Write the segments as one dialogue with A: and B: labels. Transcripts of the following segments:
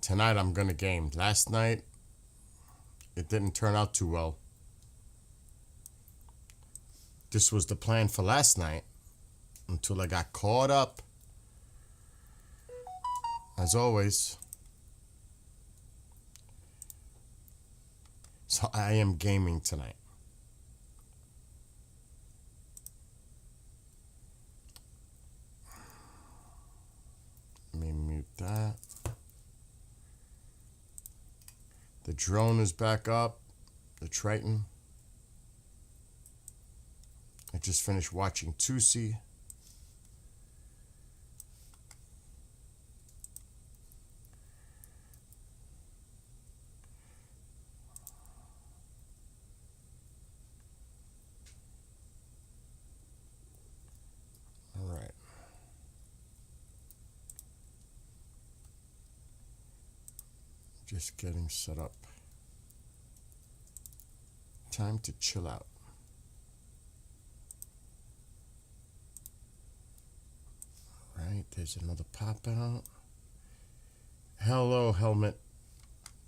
A: tonight I'm going to game. Last night, it didn't turn out too well. This was the plan for last night until I got caught up. As always. So I am gaming tonight. Let me mute that. The drone is back up. The Triton. I just finished watching Tusi. All right. Just getting set up. Time to chill out. Right, there's another pop out. Hello, Helmet.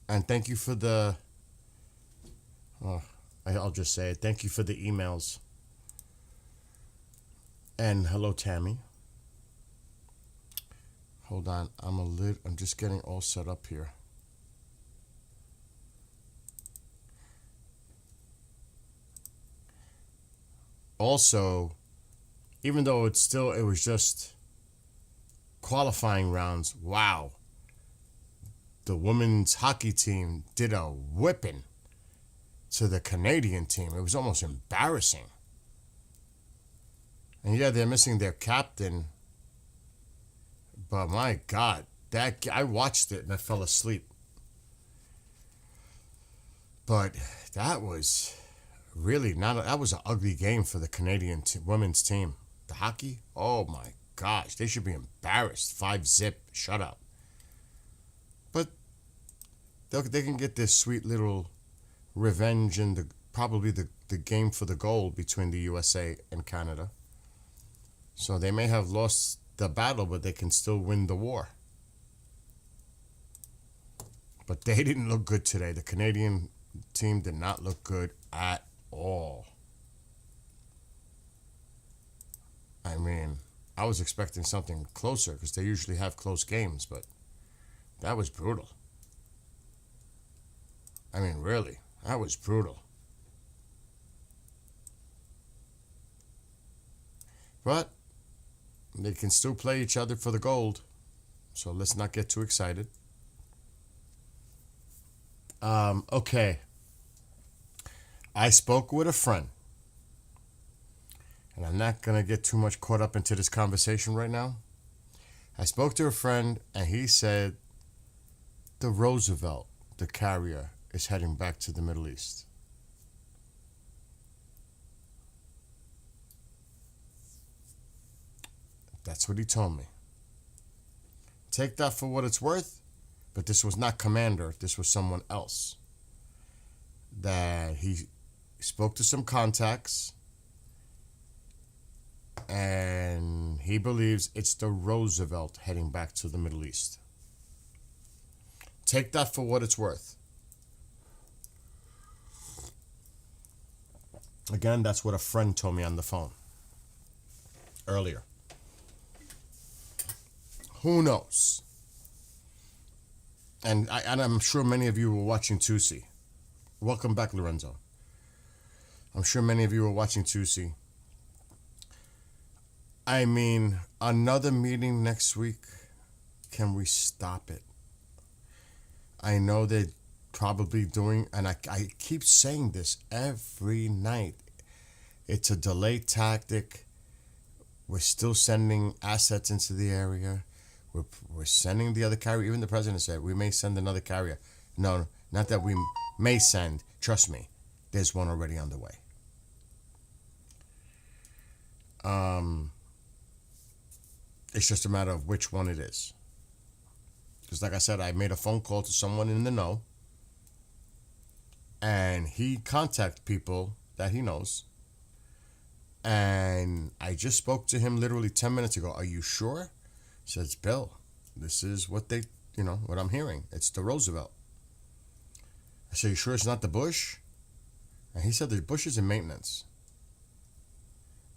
A: And thank you for the... Oh, I'll just say it. Thank you for the emails. And hello, Tammy. Hold on. I'm just getting all set up here. Also, even though it was just qualifying rounds, wow. The women's hockey team did a whipping to the Canadian team. It was almost embarrassing. And yeah, they're missing their captain. But my God, I watched it and I fell asleep. But that was really that was an ugly game for the Canadian women's team. The hockey, oh my gosh, they should be embarrassed. 5-0 shutout. But they can get this sweet little revenge in probably the game for the gold between the USA and Canada. So they may have lost the battle, but they can still win the war. But they didn't look good today. The Canadian team did not look good at all. I mean, I was expecting something closer because they usually have close games, but that was brutal. I mean, really, that was brutal. But they can still play each other for the gold, so let's not get too excited. Okay. I spoke with a friend, and I'm not going to get too much caught up into this conversation right now. I spoke to a friend, and he said the Roosevelt, the carrier, is heading back to the Middle East. That's what he told me. Take that for what it's worth, but this was not Commander. This was someone else. That he spoke to some contacts, and he believes it's the Roosevelt heading back to the Middle East. Take that for what it's worth. Again, that's what a friend told me on the phone earlier. Who knows? And I'm sure many of you were watching Tusi. Welcome back, Lorenzo. I'm sure many of you were watching Tusi. I mean, another meeting next week. Can we stop it? I know they're probably doing, and I keep saying this every night. It's a delay tactic. We're still sending assets into the area. We're sending the other carrier. Even the president said we may send another carrier. No, not that we may send. Trust me, there's one already on the way. It's just a matter of which one it is. Because like I said, I made a phone call to someone in the know, and he contacted people that he knows. And I just spoke to him literally 10 minutes ago. Are you sure? He says, Bill, this is what they what I'm hearing. It's the Roosevelt. I said, you sure it's not the Bush? And he said the Bush is in maintenance.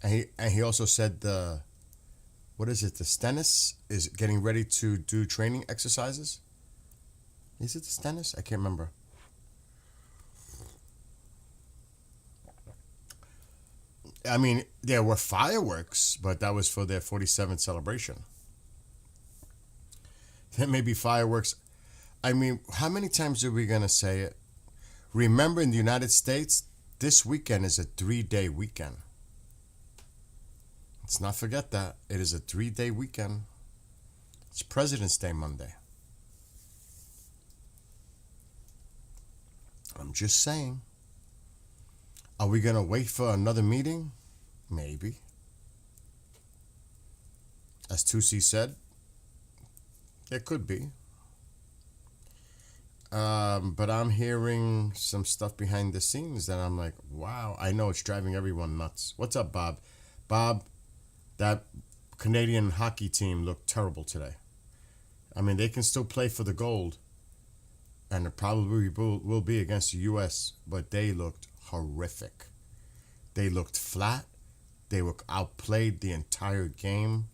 A: And he also said what is it? The Stennis is getting ready to do training exercises. Is it the Stennis? I can't remember. I mean, there were fireworks, but that was for their 47th celebration. There may be fireworks. I mean, how many times are we going to say it? Remember, in the United States, this weekend is a 3-day weekend. Let's not forget that. It is a 3-day weekend. It's President's Day Monday. I'm just saying. Are we going to wait for another meeting? Maybe. As Tusi said, it could be. But I'm hearing some stuff behind the scenes that I'm like, wow, I know it's driving everyone nuts. What's up, Bob? Bob, that Canadian hockey team looked terrible today. I mean, they can still play for the gold, and it probably will be against the U.S., but they looked horrific. They looked flat. They were outplayed the entire game.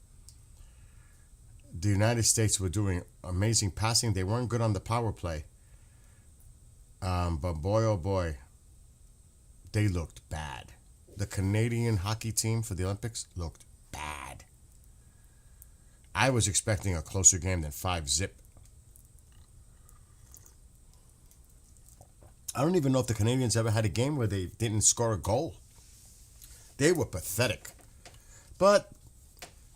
A: The United States were doing amazing passing. They weren't good on the power play. But boy, oh boy, they looked bad. The Canadian hockey team for the Olympics looked bad. I was expecting a closer game than 5-0. I don't even know if the Canadians ever had a game where they didn't score a goal. They were pathetic. But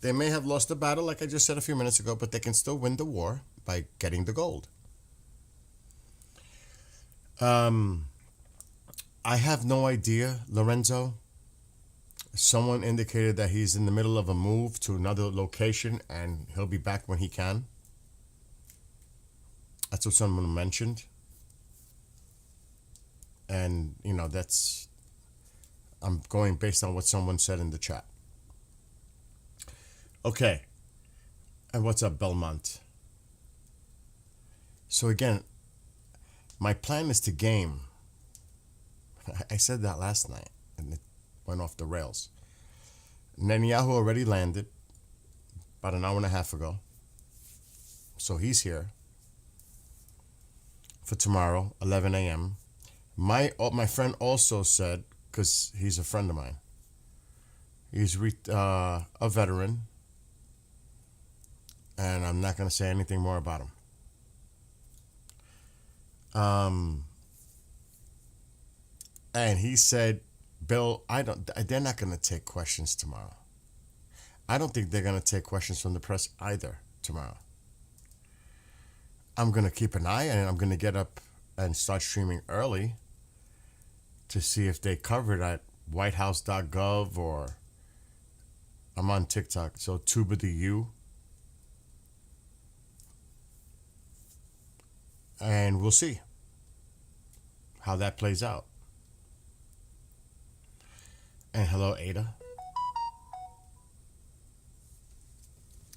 A: they may have lost the battle, like I just said a few minutes ago, but they can still win the war by getting the gold. I have no idea, Lorenzo. Someone indicated that he's in the middle of a move to another location and he'll be back when he can. That's what someone mentioned. And, I'm going based on what someone said in the chat. Okay. And what's up, Belmont? So again, my plan is to game. I said that last night and it went off the rails. Netanyahu already landed about an hour and a half ago. So he's here for tomorrow, 11 a.m. My friend also said, because he's a friend of mine, he's a veteran, and I'm not going to say anything more about him. And he said, Bill, they're not going to take questions tomorrow. I don't think they're going to take questions from the press either tomorrow. I'm going to keep an eye on it. I'm going to get up and start streaming early to see if they cover it at whitehouse.gov or I'm on TikTok, so Tuba the U. And we'll see how that plays out. And hello, Ada.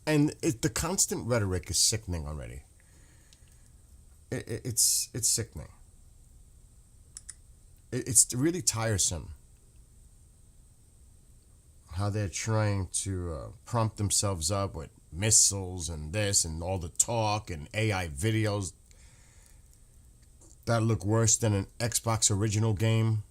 A: And the constant rhetoric is sickening already. It's sickening. It's really tiresome how they're trying to prompt themselves up with missiles and this and all the talk and AI videos that look worse than an Xbox original game.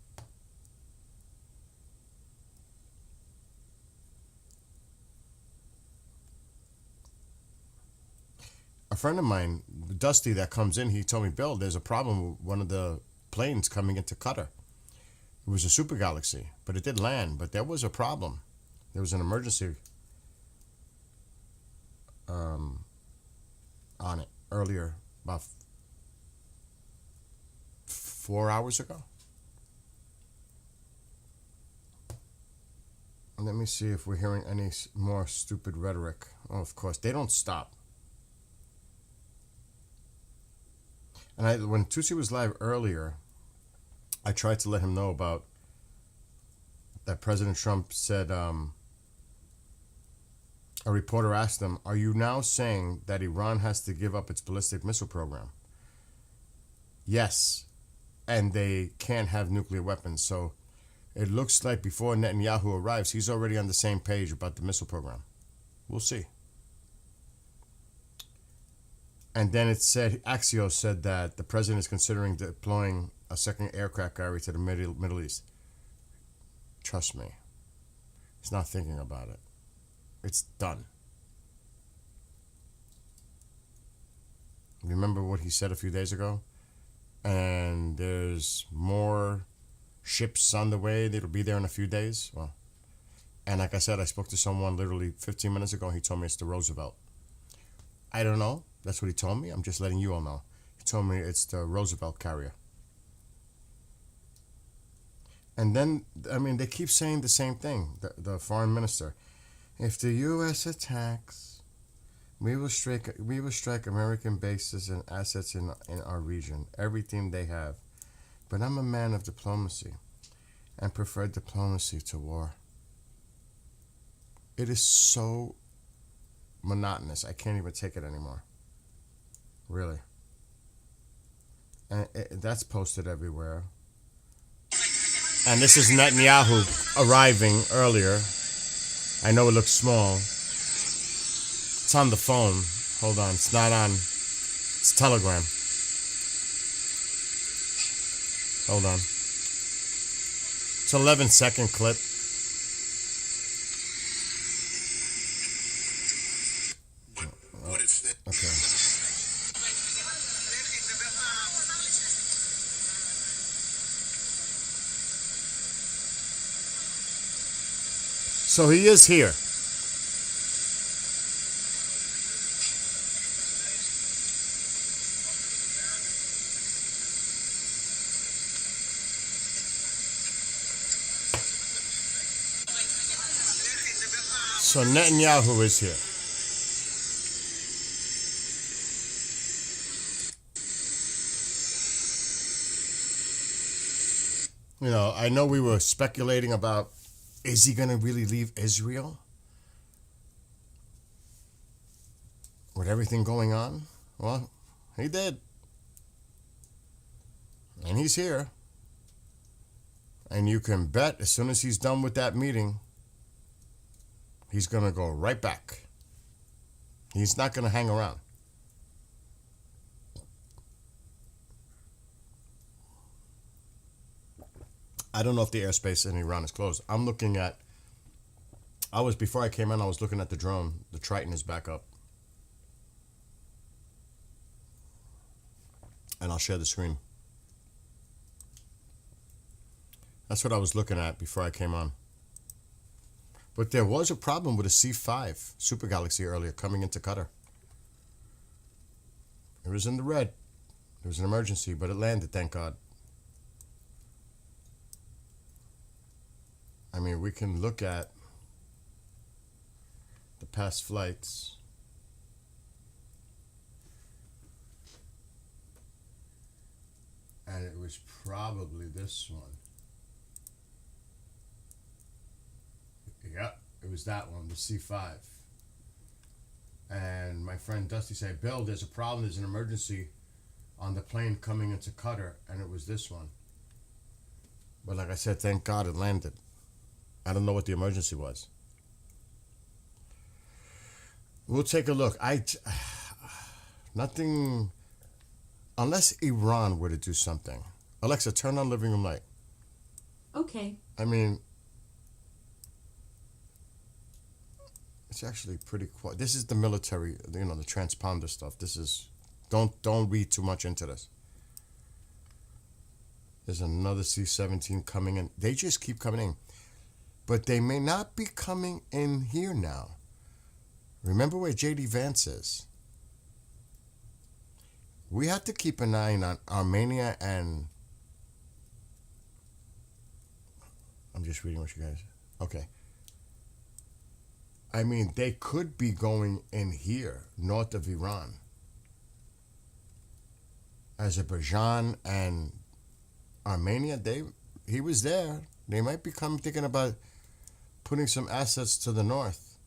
A: A friend of mine, Dusty, that comes in, he told me, Bill, there's a problem with one of the planes coming into Qatar. It was a super galaxy, but it did land, but there was a problem. There was an emergency on it earlier, about 4 hours ago. Let me see if we're hearing any more stupid rhetoric. Oh, of course, they don't stop. And when Tusi was live earlier, I tried to let him know about that President Trump said A reporter asked him, "Are you now saying that Iran has to give up its ballistic missile program?" Yes, and they can't have nuclear weapons. So it looks like before Netanyahu arrives, he's already on the same page about the missile program. We'll see. And then it said, Axios said that the president is considering deploying a second aircraft carrier to the Middle East. Trust me, he's not thinking about it. It's done. Remember what he said a few days ago? And there's more ships on the way. They'll be there in a few days. Well, and like I said, I spoke to someone literally 15 minutes ago. He told me it's the Roosevelt. I don't know. That's what he told me. I'm just letting you all know. He told me it's the Roosevelt carrier. And then, I mean, they keep saying the same thing, the foreign minister. If the U.S. attacks, we will strike American bases and assets in our region, everything they have. But I'm a man of diplomacy and prefer diplomacy to war. It is so monotonous. I can't even take it anymore. Really. And that's posted everywhere. And this is Netanyahu arriving earlier. I know it looks small. It's on the phone. Hold on. It's not on. It's Telegram. Hold on. It's an 11-second clip. Okay. So he is here. So Netanyahu is here. You know, I know we were speculating about, is he going to really leave Israel with everything going on? Well, he did. And he's here. And you can bet as soon as he's done with that meeting, he's going to go right back. He's not going to hang around. I don't know if the airspace in Iran is closed. I'm looking at, before I came in, I was looking at the drone. The Triton is back up. And I'll share the screen. That's what I was looking at before I came on. But there was a problem with a C5 Super Galaxy earlier coming into Qatar. It was in the red. It was an emergency, but it landed, thank God. I mean, we can look at the past flights. And it was probably this one. Yep, it was that one, the C5. And my friend Dusty said, Bill, there's a problem, there's an emergency on the plane coming into Qatar, and it was this one. But like I said, thank God it landed. I don't know what the emergency was. We'll take a look. Nothing, unless Iran were to do something. Alexa, turn on living room light.
B: Okay.
A: I mean, it's actually pretty quiet. This is the military, the transponder stuff. This is, don't read too much into this. There's another C-17 coming in. They just keep coming in. But they may not be coming in here now. Remember where J.D. Vance is. We have to keep an eye on Armenia and... I'm just reading what you guys... Okay. I mean, they could be going in here, north of Iran. Azerbaijan and Armenia, he was there. They might be thinking about putting some assets to the north.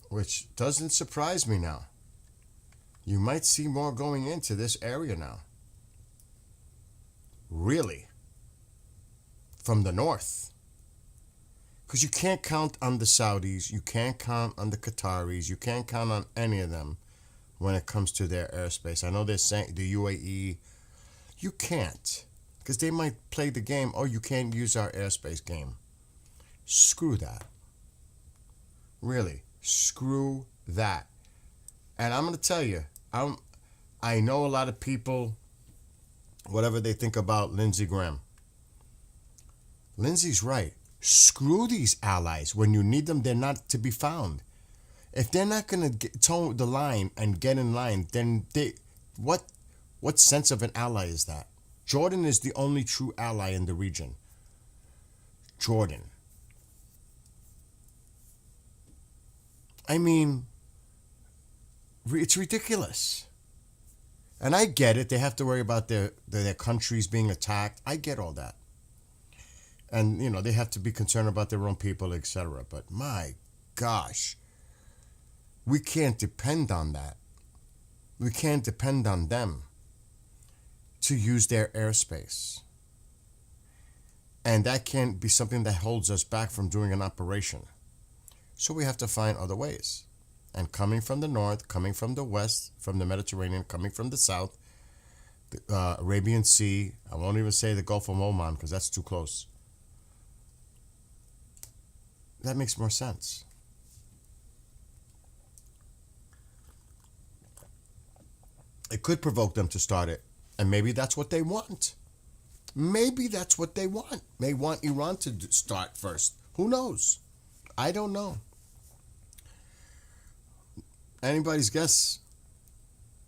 A: which doesn't surprise me now. You might see more going into this area now. Really. From the north. Because you can't count on the Saudis, you can't count on the Qataris, you can't count on any of them when it comes to their airspace. I know they're saying the UAE, you can't. Because they might play the game, oh, you can't use our airspace game. Screw that. Really, screw that. And I'm going to tell you, I know a lot of people, whatever they think about Lindsey Graham. Lindsey's right. Screw these allies. When you need them, they're not to be found. If they're not going to toe the line and get in line, then what sense of an ally is that? Jordan is the only true ally in the region. Jordan. I mean, it's ridiculous. And I get it. They have to worry about their countries being attacked. I get all that. And, you know, they have to be concerned about their own people, etc. But my gosh, we can't depend on that. We can't depend on them to use their airspace. And that can't be something that holds us back from doing an operation. So we have to find other ways. And coming from the north, coming from the west, from the Mediterranean, coming from the south, the Arabian Sea, I won't even say the Gulf of Oman because that's too close. That makes more sense. It could provoke them to start it. And maybe that's what they want. Maybe that's what they want. They want Iran to start first. Who knows? I don't know. Anybody's guess.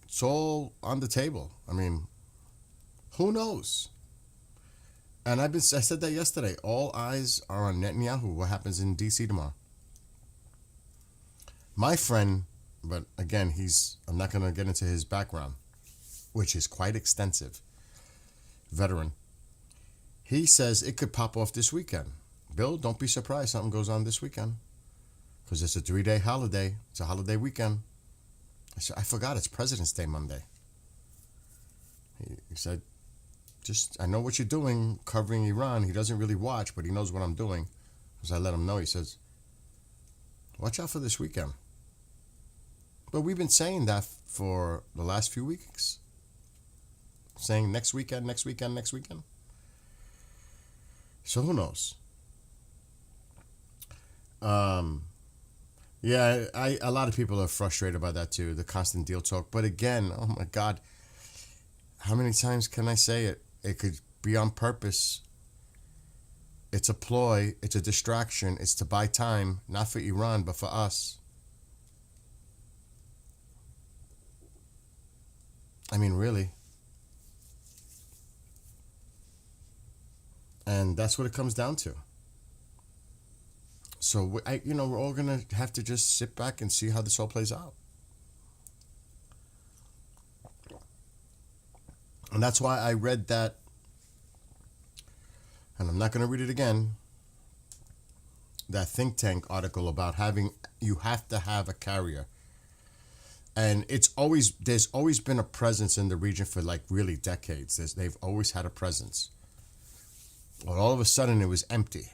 A: It's all on the table. I mean, who knows? And I said that yesterday. All eyes are on Netanyahu. What happens in D.C. tomorrow? My friend, but again, I'm not going to get into his background, which is quite extensive. Veteran. He says it could pop off this weekend. Bill, don't be surprised something goes on this weekend. Because it's a 3-day holiday. It's a holiday weekend. I forgot it's President's Day Monday. He said, I know what you're doing covering Iran. He doesn't really watch, but he knows what I'm doing. Because I let him know. He says, watch out for this weekend. But we've been saying that for the last few weeks. Saying next weekend, next weekend, next weekend. So who knows? Yeah, a lot of people are frustrated by that too, the constant deal talk. But again, oh my God, how many times can I say it? It could be on purpose. It's a ploy. It's a distraction. It's to buy time, not for Iran, but for us. I mean, really. And that's what it comes down to. So, we're all going to have to just sit back and see how this all plays out. And that's why I read that, and I'm not going to read it again, that think tank article about you have to have a carrier. And there's always been a presence in the region for like really decades. They've always had a presence. Well, all of a sudden it was empty.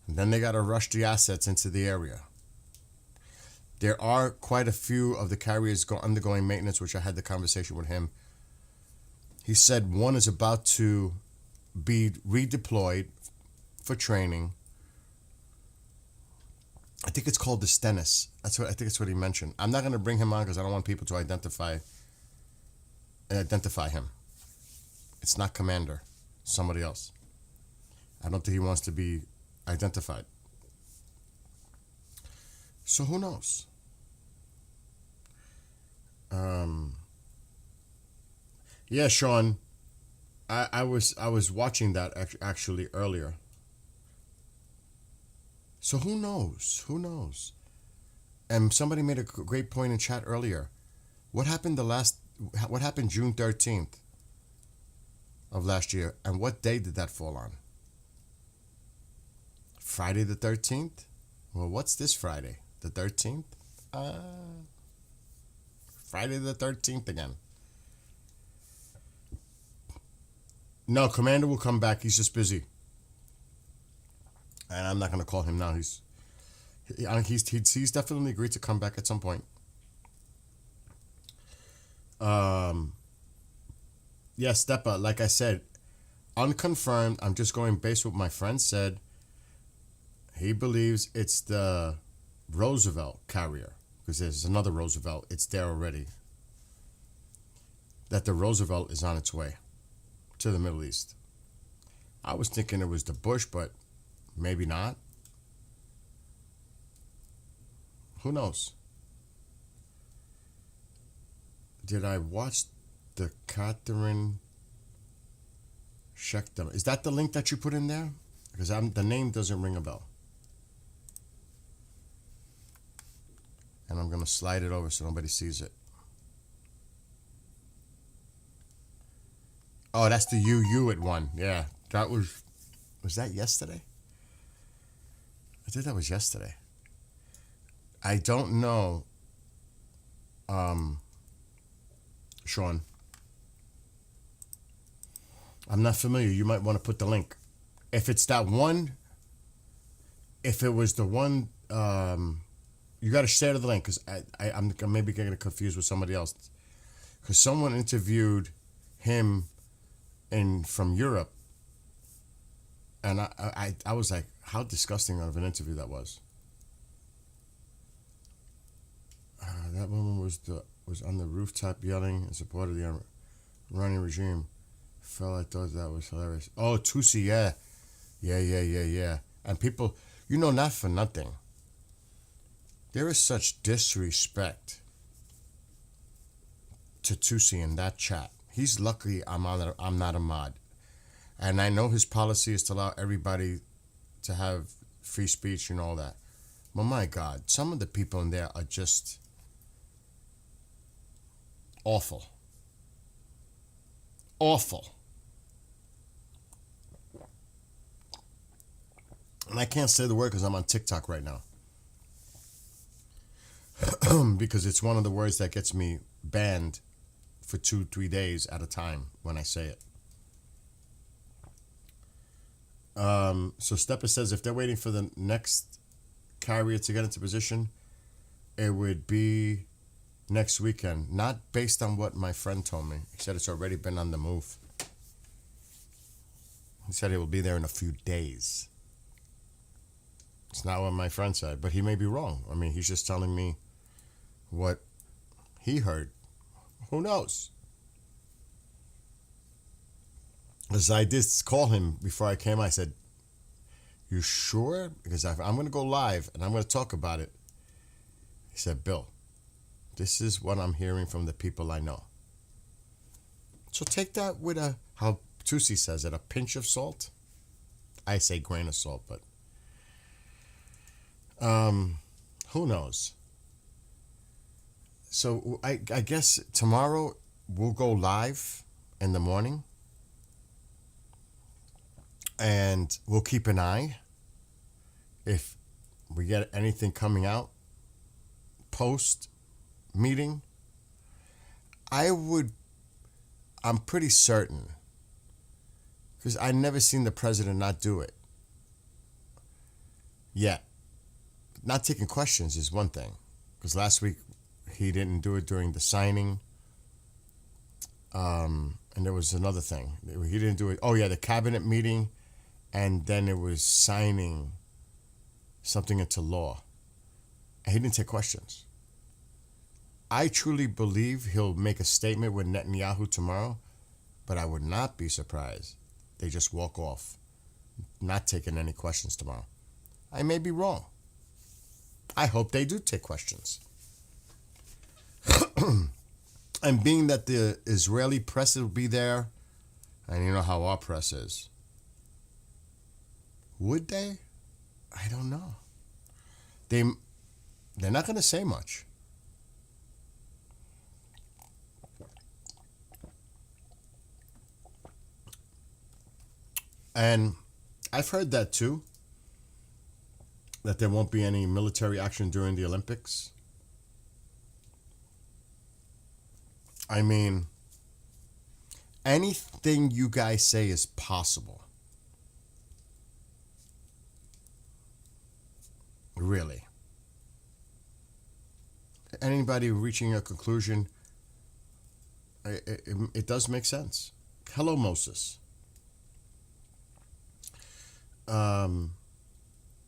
A: And then they got to rush the assets into the area. There are quite a few of the carriers undergoing maintenance, which I had the conversation with him. He said one is about to be redeployed for training. I think it's called the Stennis. I think it's what he mentioned. I'm not going to bring him on because I don't want people to identify him. It's not Commander. It's somebody else. I don't think he wants to be identified. So who knows? Yeah, Sean. I was watching that actually earlier. So who knows? Who knows? And somebody made a great point in chat earlier. What happened June 13th of last year, and what day did that fall on? Friday the 13th? Well, what's this Friday? The 13th? Friday the 13th again. No, Commander will come back. He's just busy. And I'm not going to call him now. He's definitely agreed to come back at some point. Yeah, Stepa, like I said, unconfirmed. I'm just going based what my friend said. He believes it's the Roosevelt carrier, because there's another Roosevelt. It's there already. That the Roosevelt is on its way to the Middle East. I was thinking it was the Bush, but maybe not. Who knows? Did I watch the Catherine Schechter? Is that the link that you put in there? Because the name doesn't ring a bell. And I'm going to slide it over so nobody sees it. Oh, that's the UU one. Yeah, that was that yesterday? I think that was yesterday. I don't know, Sean. I'm not familiar. You might want to put the link. If it's that one, if it was the one, you got to share the link, because I'm maybe getting confused with somebody else. Because someone interviewed him from Europe, and I was like, how disgusting of an interview that was. That woman was on the rooftop yelling in support of the Iranian regime. I thought that was hilarious. Oh, Tusi, yeah. And people, not for nothing, there is such disrespect to Tusi in that chat. He's lucky I'm not a mod. And I know his policy is to allow everybody to have free speech and all that. But my God, some of the people in there are just awful. Awful. And I can't say the word because I'm on TikTok right now. Because it's one of the words that gets me banned for 2-3 days at a time when I say it. So Stepper says if they're waiting for the next carrier to get into position, it would be next weekend. Not based on what my friend told me. He said it's already been on the move. He said it will be there in a few days. It's not what my friend said, but he may be wrong. I mean, he's just telling me what he heard. Who knows? As I did call him before I came, I said, you sure? Because I'm going to go live and I'm going to talk about it. He said, Bill, this is what I'm hearing from the people I know. So take that with how Tusi says it, a pinch of salt. I say grain of salt, but who knows? So I guess tomorrow we'll go live in the morning. And we'll keep an eye if we get anything coming out post meeting. I'm pretty certain, because I never seen the president not do it yet. Not taking questions is one thing, because last week he didn't do it during the signing. And there was another thing. He didn't do it. Oh, yeah, the cabinet meeting. And then it was signing something into law. And he didn't take questions. I truly believe he'll make a statement with Netanyahu tomorrow, but I would not be surprised. They just walk off, not taking any questions tomorrow. I may be wrong. I hope they do take questions. And being that the Israeli press will be there, and you know how our press is, would they? I don't know. They're not going to say much. And I've heard that too. that there won't be any military action during the Olympics. I mean, anything you guys say is possible. Really. Anybody reaching a conclusion, it does make sense. Hello, Moses.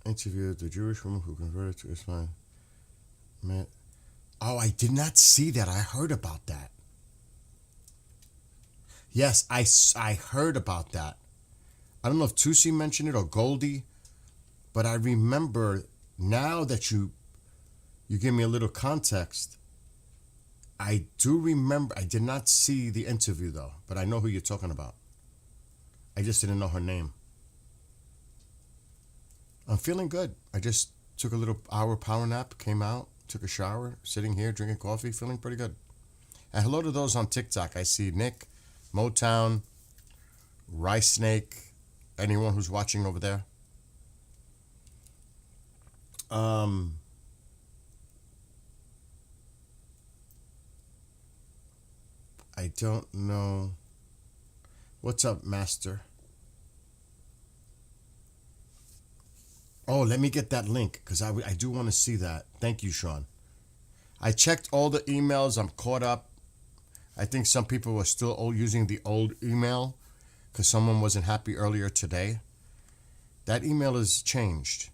A: Interviewed the Jewish woman who converted to Islam. Man, oh, I did not see that. I heard about that. Yes, I heard about that. I don't know if Tusi mentioned it or Goldie, but I remember now that you give me a little context. I do remember. I did not see the interview though, but I know who you're talking about. I just didn't know her name. I'm feeling good. I just took a little hour power nap, came out, took a shower, sitting here drinking coffee, feeling pretty good. And hello to those on TikTok. I see Nick, Motown, Rice Snake, anyone who's watching over there. I don't know. What's up, Master? Oh, let me get that link because I do want to see that. Thank you, Sean. I checked all the emails. I'm caught up. I think some people were still using the old email because someone wasn't happy earlier today. That email is changed.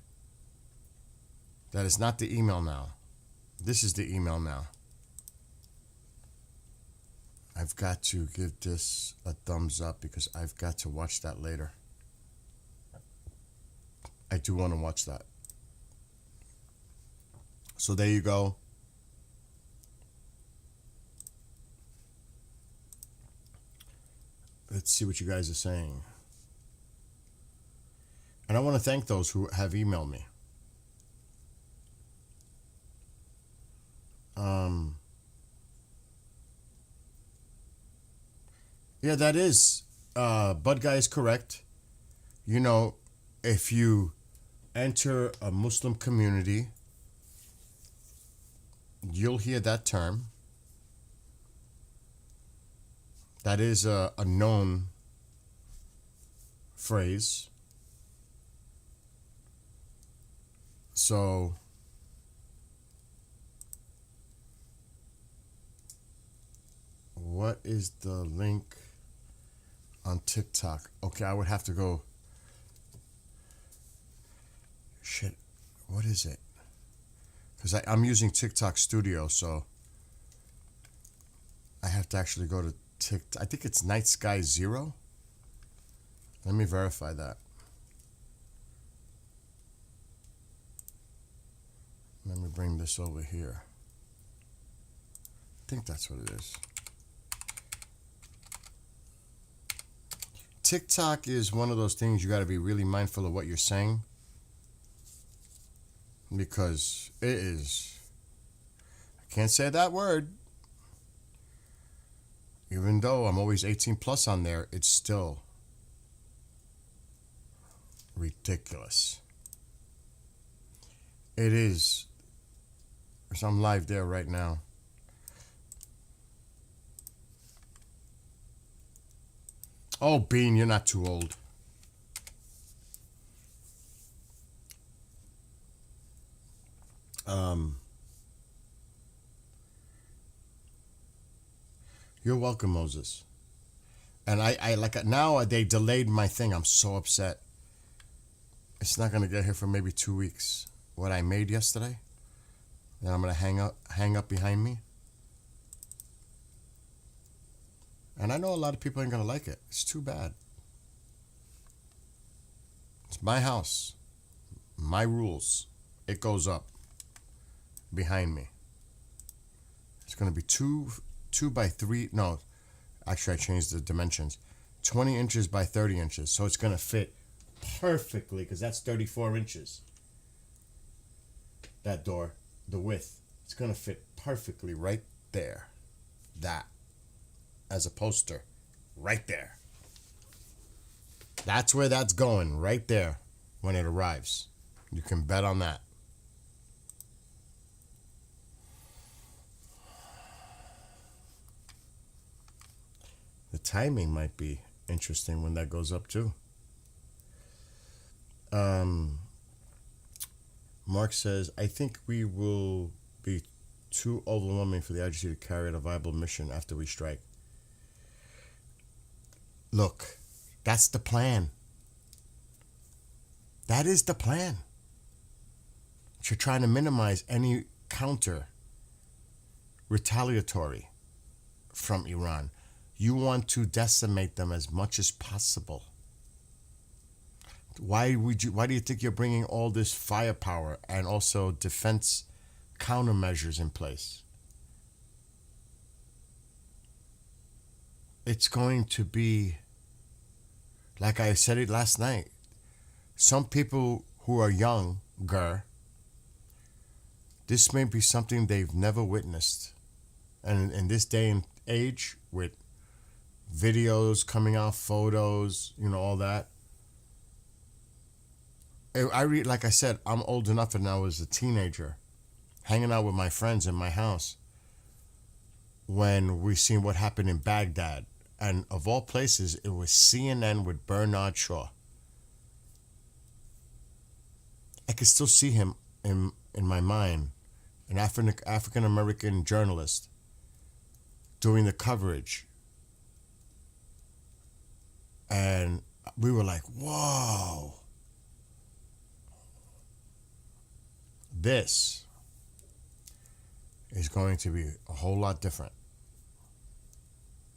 A: That is not the email now. This is the email now. I've got to give this a thumbs up because I've got to watch that later. I do want to watch that. So there you go. Let's see what you guys are saying. And I want to thank those who have emailed me. Yeah, that is. Bud Guy is correct. You know, if you enter a Muslim community, you'll hear that term. That is a known phrase. So, what is the link on TikTok? Okay, I would have to go. Shit, what is it? Because I'm using TikTok Studio, so I have to actually go to TikTok. I think it's Night Sky Zero. Let me verify that. Let me bring this over here. I think that's what it is. TikTok is one of those things you got to be really mindful of what you're saying. Because it is, I can't say that word. Even though I'm always 18 plus on there, it's still ridiculous. It is. So I'm live there right now. Oh, Bean, you're not too old. You're welcome, Moses. And I like now they delayed my thing. I'm so upset. It's not gonna get here for maybe 2 weeks. What I made yesterday. Then I'm gonna hang up behind me. And I know a lot of people ain't gonna like it. It's too bad. It's my house. My rules. It goes up behind me. It's gonna be two by 3. No, actually I changed the dimensions. 20 inches by 30 inches. So it's gonna fit perfectly because that's 34 inches. That door, the width, it's gonna fit perfectly right there. That. As a poster. Right there. That's where that's going. Right there. When it arrives. You can bet on that. The timing might be interesting when that goes up too. Mark says, I think we will be too overwhelming for the IGC to carry out a viable mission after we strike. Look, that's the plan. That is the plan. You're trying to minimize any counter retaliatory from Iran. You want to decimate them as much as possible. Why do you think you're bringing all this firepower and also defense countermeasures in place? It's going to be, like I said it last night, some people who are younger, this may be something they've never witnessed. And in this day and age, with videos coming out, photos, all that. Like I said, I'm old enough, and I was a teenager, hanging out with my friends in my house when we seen what happened in Baghdad. And of all places, it was CNN with Bernard Shaw. I could still see him in my mind, an African American journalist doing the coverage. And we were like, whoa. This is going to be a whole lot different.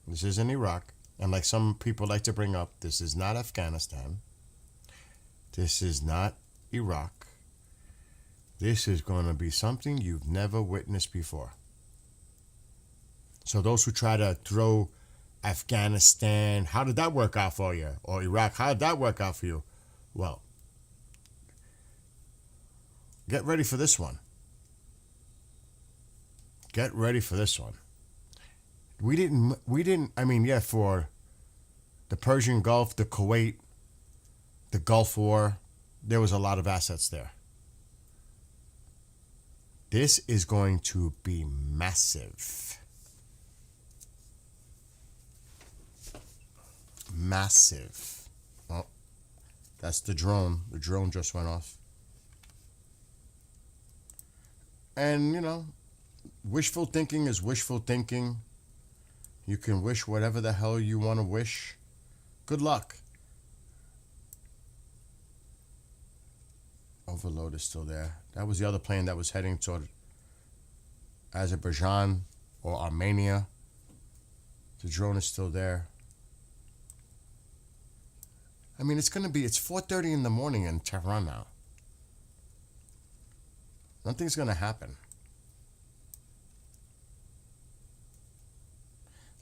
A: This isn't Iraq. And like some people like to bring up, this is not Afghanistan. This is not Iraq. This is going to be something you've never witnessed before. So those who try to throw Afghanistan, how did that work out for you? Or Iraq, how did that work out for you? Well, get ready for this one. Get ready for this one. We didn't, for the Persian Gulf, the Kuwait, the Gulf War, there was a lot of assets there. This is going to be massive. Massive. Oh, that's the drone. The drone just went off. And, wishful thinking is wishful thinking. You can wish whatever the hell you want to wish. Good luck. Overload is still there. That was the other plane that was heading toward Azerbaijan or Armenia. The drone is still there. It's 4:30 in the morning in Tehran now. Nothing's going to happen.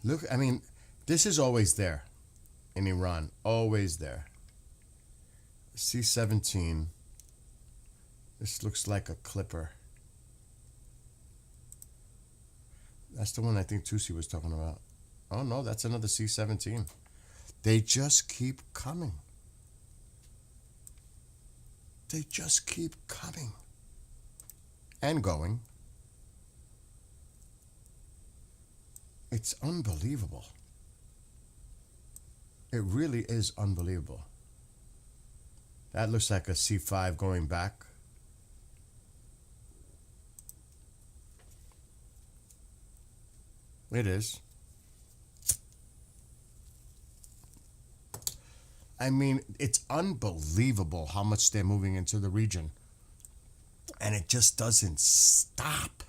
A: Look, this is always there in Iran. Always there. C-17. This looks like a Clipper. That's the one I think Tusi was talking about. Oh, no, that's another C-17. They just keep coming. They just keep coming. And going. It's unbelievable. It really is unbelievable. That looks like a C5 going back. It is. It's unbelievable how much they're moving into the region. And it just doesn't stop.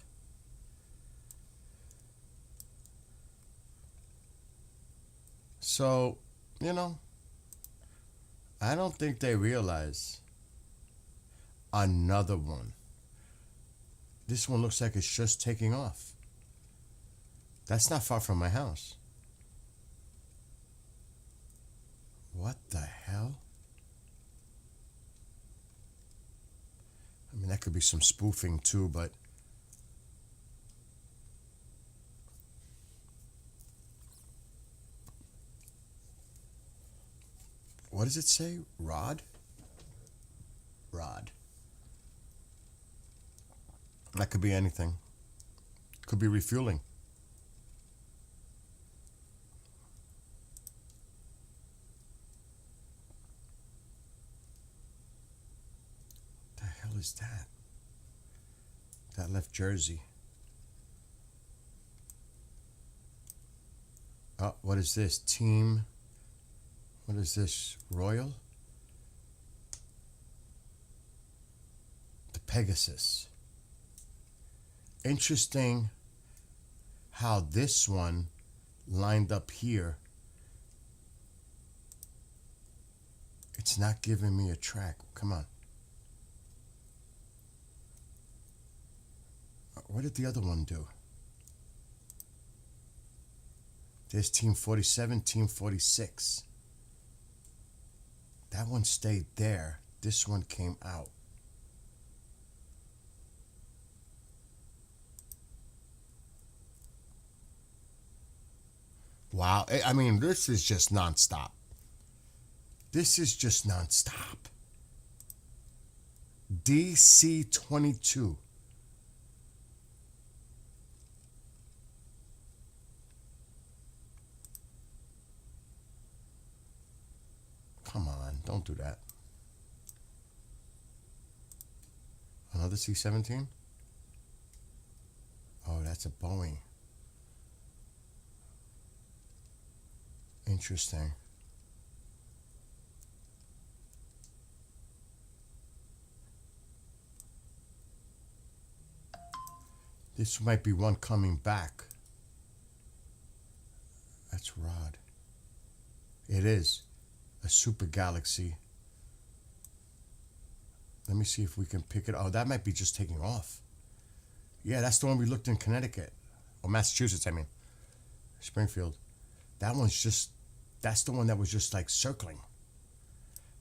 A: So, I don't think they realize another one. This one looks like it's just taking off. That's not far from my house. What the hell? That could be some spoofing too, but what does it say? Rod? Rod. That could be anything. Could be refueling. The hell is that? That left Jersey. Oh, what is this? Team. What is this? Royal? The Pegasus. Interesting how this one lined up here. It's not giving me a track. Come on. What did the other one do? There's Team 47, Team 46. That one stayed there. This one came out. Wow. I mean, this is just nonstop. This is just nonstop. DC22. Come on, don't do that. Another C-17? Oh, that's a Boeing. Interesting. This might be one coming back. That's Rod. It is a super galaxy. Let me see if we can pick it. Oh, that might be just taking off. Yeah, that's the one we looked in Connecticut. Or Massachusetts, I mean. Springfield. That one's just, that's the one that was just like circling.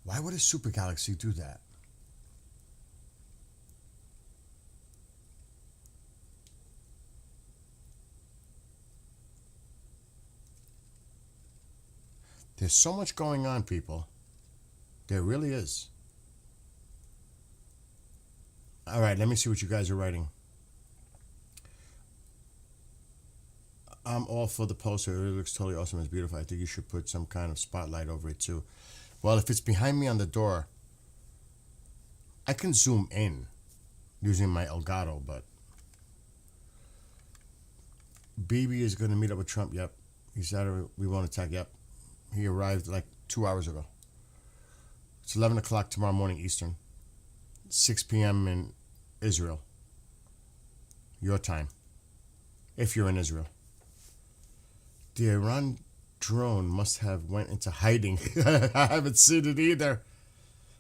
A: Why would a super galaxy do that? There's so much going on, people. There really is. All right, let me see what you guys are writing. I'm all for the poster. It really looks totally awesome. It's beautiful. I think you should put some kind of spotlight over it too. Well, if it's behind me on the door, I can zoom in using my Elgato, but Bibi is going to meet up with Trump. Yep. He said we won't attack. Yep. He arrived like 2 hours ago. It's 11 o'clock tomorrow morning Eastern. 6 p.m. in Israel. Your time. If you're in Israel. The Iran drone must have went into hiding. I haven't seen it either.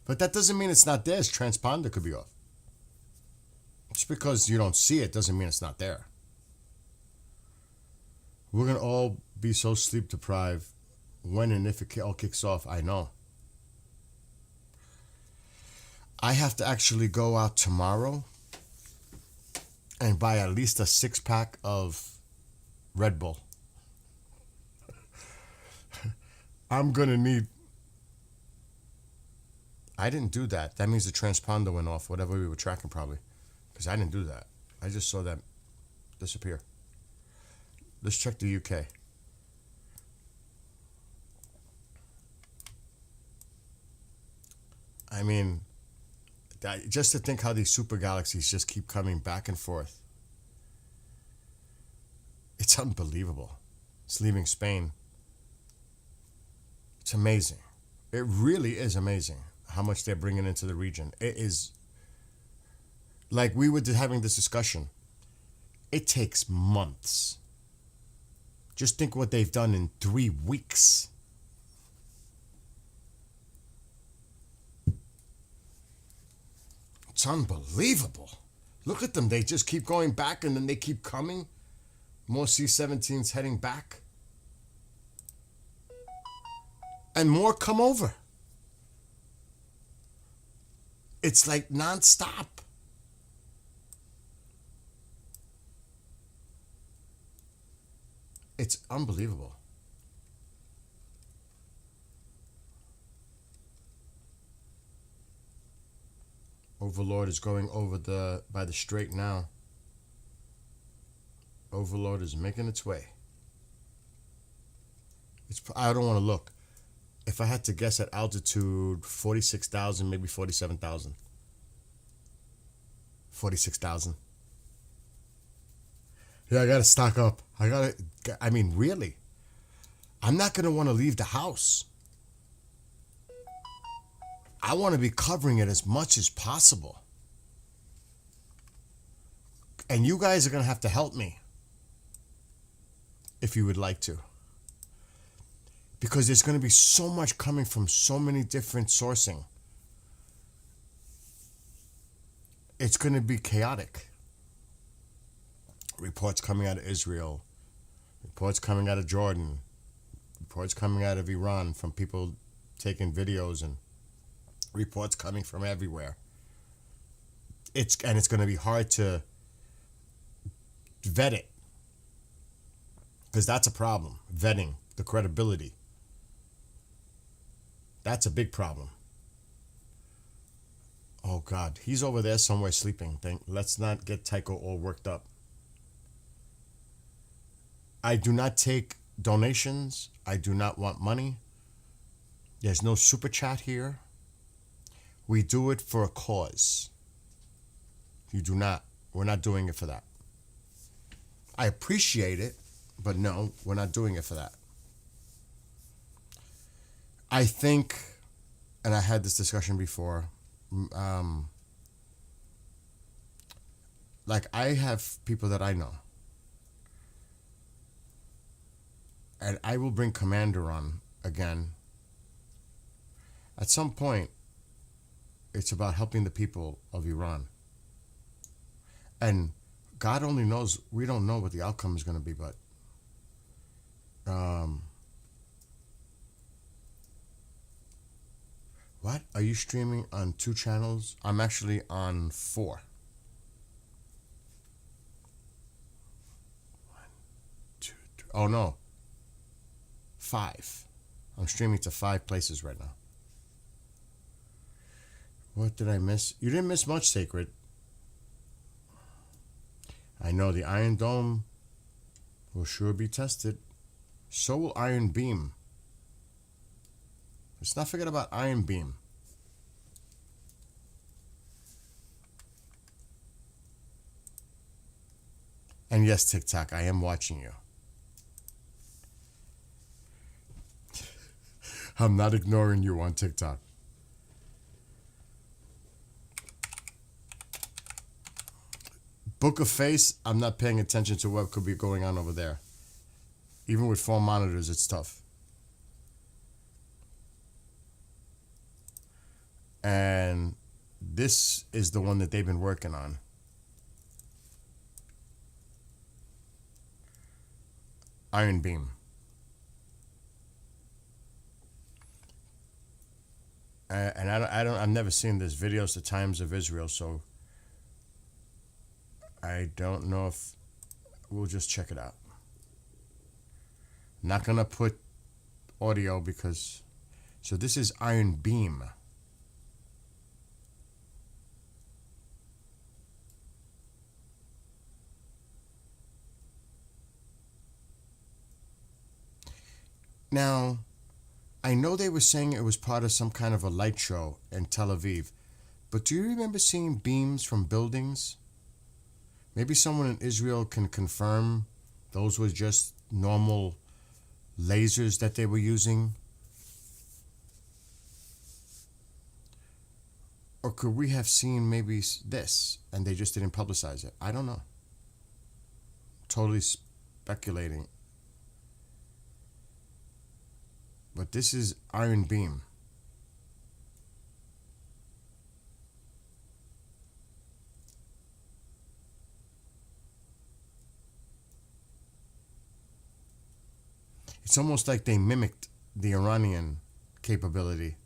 A: But that doesn't mean it's not there. Its transponder could be off. Just because you don't see it doesn't mean it's not there. We're going to all be so sleep deprived when and if it all kicks off. I know. I have to actually go out tomorrow and buy at least a 6-pack of Red Bull. I'm going to need... I didn't do that. That means the transponder went off, whatever we were tracking probably. Because I didn't do that. I just saw that disappear. Let's check the UK. I mean, just to think how these super galaxies just keep coming back and forth. It's unbelievable. It's leaving Spain. It's amazing. It really is amazing how much they're bringing into the region. It is, like we were having this discussion, it takes months. Just think what they've done in 3 weeks. It's unbelievable. Look at them. They just keep going back and then they keep coming. More C-17s heading back. And more come over. It's like nonstop. It's unbelievable. Overlord is going over by the strait now. Overlord is making its way. I don't want to look. If I had to guess at altitude, 46,000, maybe 47,000. 46,000. Yeah, I gotta stock up. I mean, really. I'm not gonna want to leave the house. I want to be covering it as much as possible. And you guys are gonna have to help me. If you would like to. Because there's gonna be so much coming from so many different sourcing. It's gonna be chaotic. Reports coming out of Israel, reports coming out of Jordan, reports coming out of Iran from people taking videos, and reports coming from everywhere. It's going to be hard to vet it, because that's a problem. Vetting the credibility. That's a big problem. Oh God, he's over there somewhere sleeping. Let's not get Tycho all worked up. I do not take donations. I do not want money. There's no super chat here. We do it for a cause. You do not. We're not doing it for that. I appreciate it, but no, we're not doing it for that. I think, and I had this discussion before, like I have people that I know, and I will bring Commander on again. At some point, it's about helping the people of Iran. And God only knows, we don't know what the outcome is going to be, but what? Are you streaming on 2 channels? I'm actually on 4. 1, 2, 3. Oh no. 5. I'm streaming to 5 places right now. What did I miss? You didn't miss much, Sacred. I know the Iron Dome will sure be tested. So will Iron Beam. Let's not forget about Iron Beam. And yes, TikTok, I am watching you. I'm not ignoring you on TikTok. Book of Face, I'm not paying attention to what could be going on over there. Even with 4 monitors, it's tough. And this is the one that they've been working on. Iron Beam. And I've never seen this, Videos the Times of Israel, so I don't know if we'll just check it out. Not gonna put audio because, so this is Iron Beam. Now, I know they were saying it was part of some kind of a light show in Tel Aviv, but do you remember seeing beams from buildings? Maybe someone in Israel can confirm those were just normal lasers that they were using? Or could we have seen maybe this and they just didn't publicize it? I don't know. Totally speculating. But this is Iron Beam. It's almost like they mimicked the Iranian capability.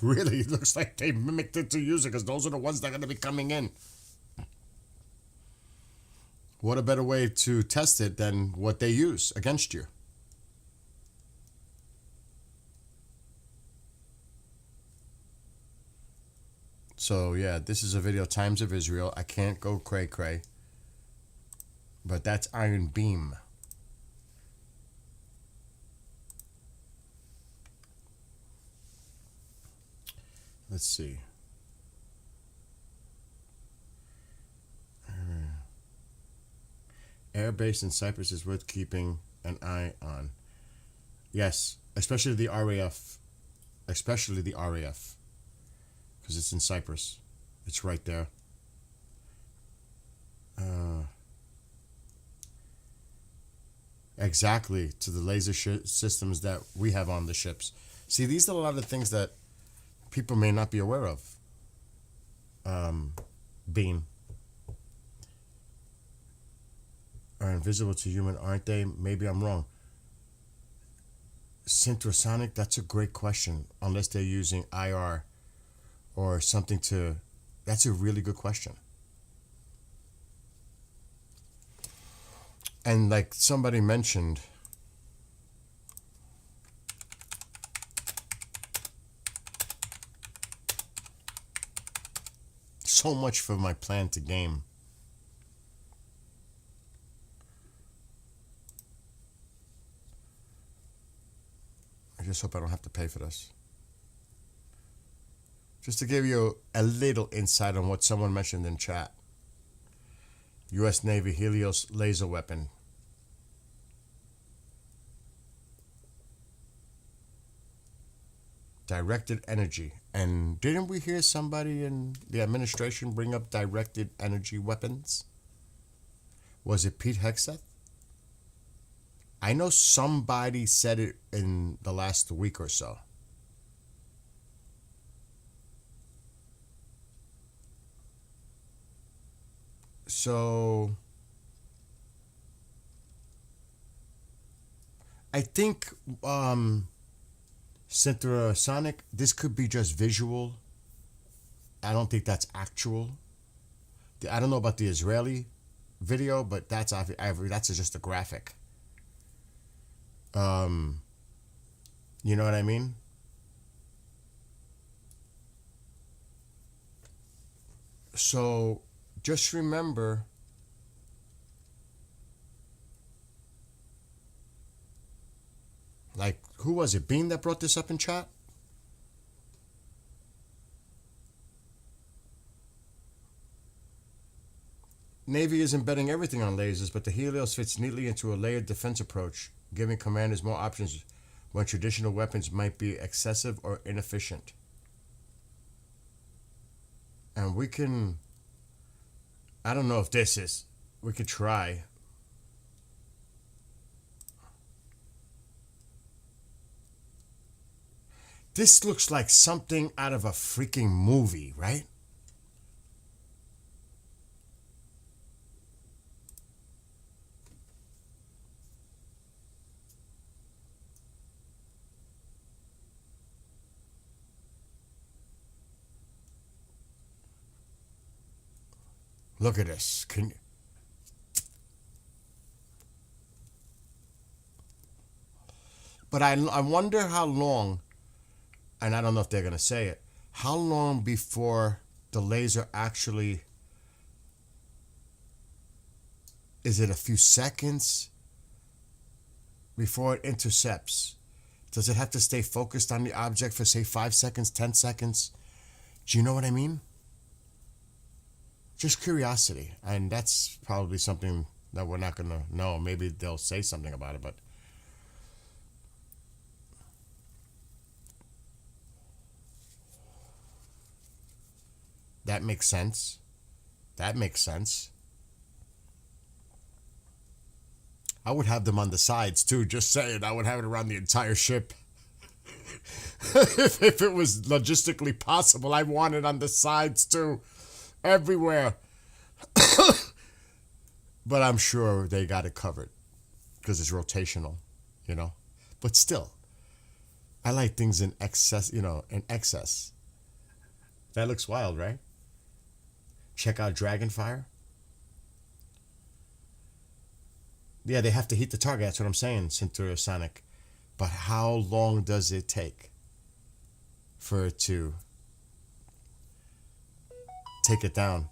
A: Really, it looks like they mimicked it to use it because those are the ones that are going to be coming in. What a better way to test it than what they use against you? So yeah, this is a video, Times of Israel. I can't go cray cray. But that's Iron Beam. Let's see. Air base in Cyprus is worth keeping an eye on. Yes, especially the RAF. Especially the RAF. Because it's in Cyprus. It's right there. Exactly, to the laser systems that we have on the ships. See, these are a lot of things that people may not be aware of. Beam. Are invisible to human, aren't they? Maybe I'm wrong. Syntrasonic, that's a great question. Unless they're using IR or something to... That's a really good question. And like somebody mentioned, so much for my plan to game. I just hope I don't have to pay for this. Just to give you a little insight on what someone mentioned in chat. U.S. Navy Helios laser weapon. Directed energy. And didn't we hear somebody in the administration bring up directed energy weapons? Was it Pete Hegseth? I know somebody said it in the last week or so. So I think Syntrasonic, this could be just visual. I don't think that's actual. I don't know about the Israeli video, but that's just a graphic. You know what I mean? So just remember, like, who was it? Bean that brought this up in chat? Navy is embedding everything on lasers, but the Helios fits neatly into a layered defense approach, giving commanders more options when traditional weapons might be excessive or inefficient. And we can... I don't know if this is... We could try. This looks like something out of a freaking movie, right? Look at this. But I wonder how long, and I don't know if they're going to say it, how long before the laser actually... Is it a few seconds before it intercepts? Does it have to stay focused on the object for, say, 5 seconds, 10 seconds? Do you know what I mean? Just curiosity. And that's probably something that we're not going to know. Maybe they'll say something about it, but... That makes sense. That makes sense. I would have them on the sides, too. Just saying, I would have it around the entire ship. if it was logistically possible, I want it on the sides, too. Everywhere. But I'm sure they got it covered. Because it's rotational, you know. But still, I like things in excess, you know, in excess. That looks wild, right? Check out Dragonfire. Yeah, they have to heat the target. That's what I'm saying, Syntrasonic. But how long does it take for it to take it down.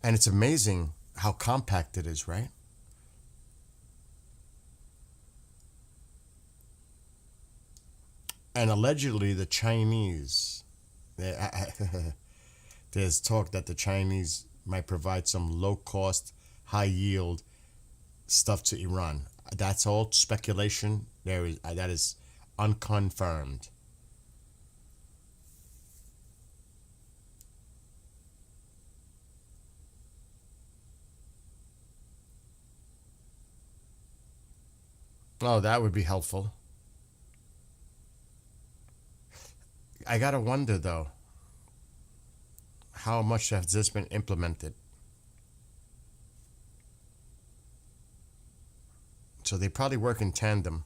A: And it's amazing how compact it is, right? And allegedly, the Chinese, there's talk that the Chinese might provide some low cost, high yield stuff to Iran. That's all speculation. That is unconfirmed. Oh, that would be helpful. I gotta wonder though, how much has this been implemented? So they probably work in tandem.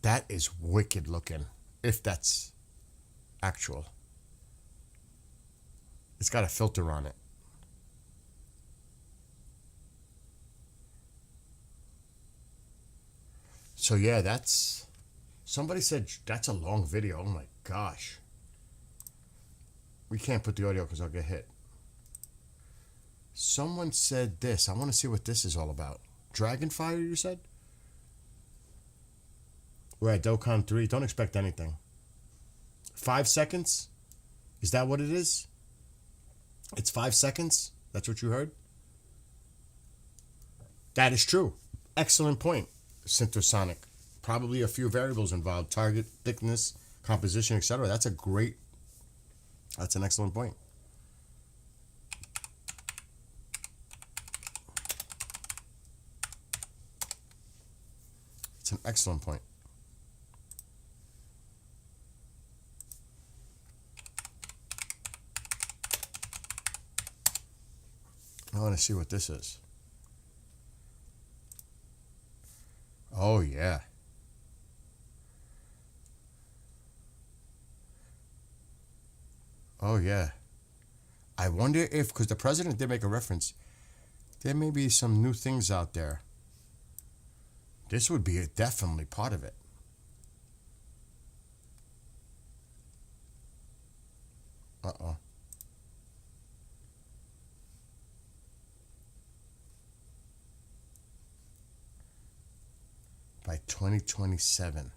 A: That is wicked looking, if that's actual. It's got a filter on it. So yeah, that's... Somebody said that's a long video. Oh my gosh. We can't put the audio because I'll get hit. Someone said this. I want to see what this is all about. Dragonfire, you said? We're at Dokkan 3. Don't expect anything. 5 seconds? Is that what it is? It's 5 seconds? That's what you heard? That is true. Excellent point, Synthosonic. Probably a few variables involved. Target, thickness, composition, etc. That's an excellent point. It's an excellent point. I want to see what this is. Oh, yeah. Oh, yeah. I wonder if, because the president did make a reference, there may be some new things out there. This would be definitely part of it. Uh-oh. By 2027.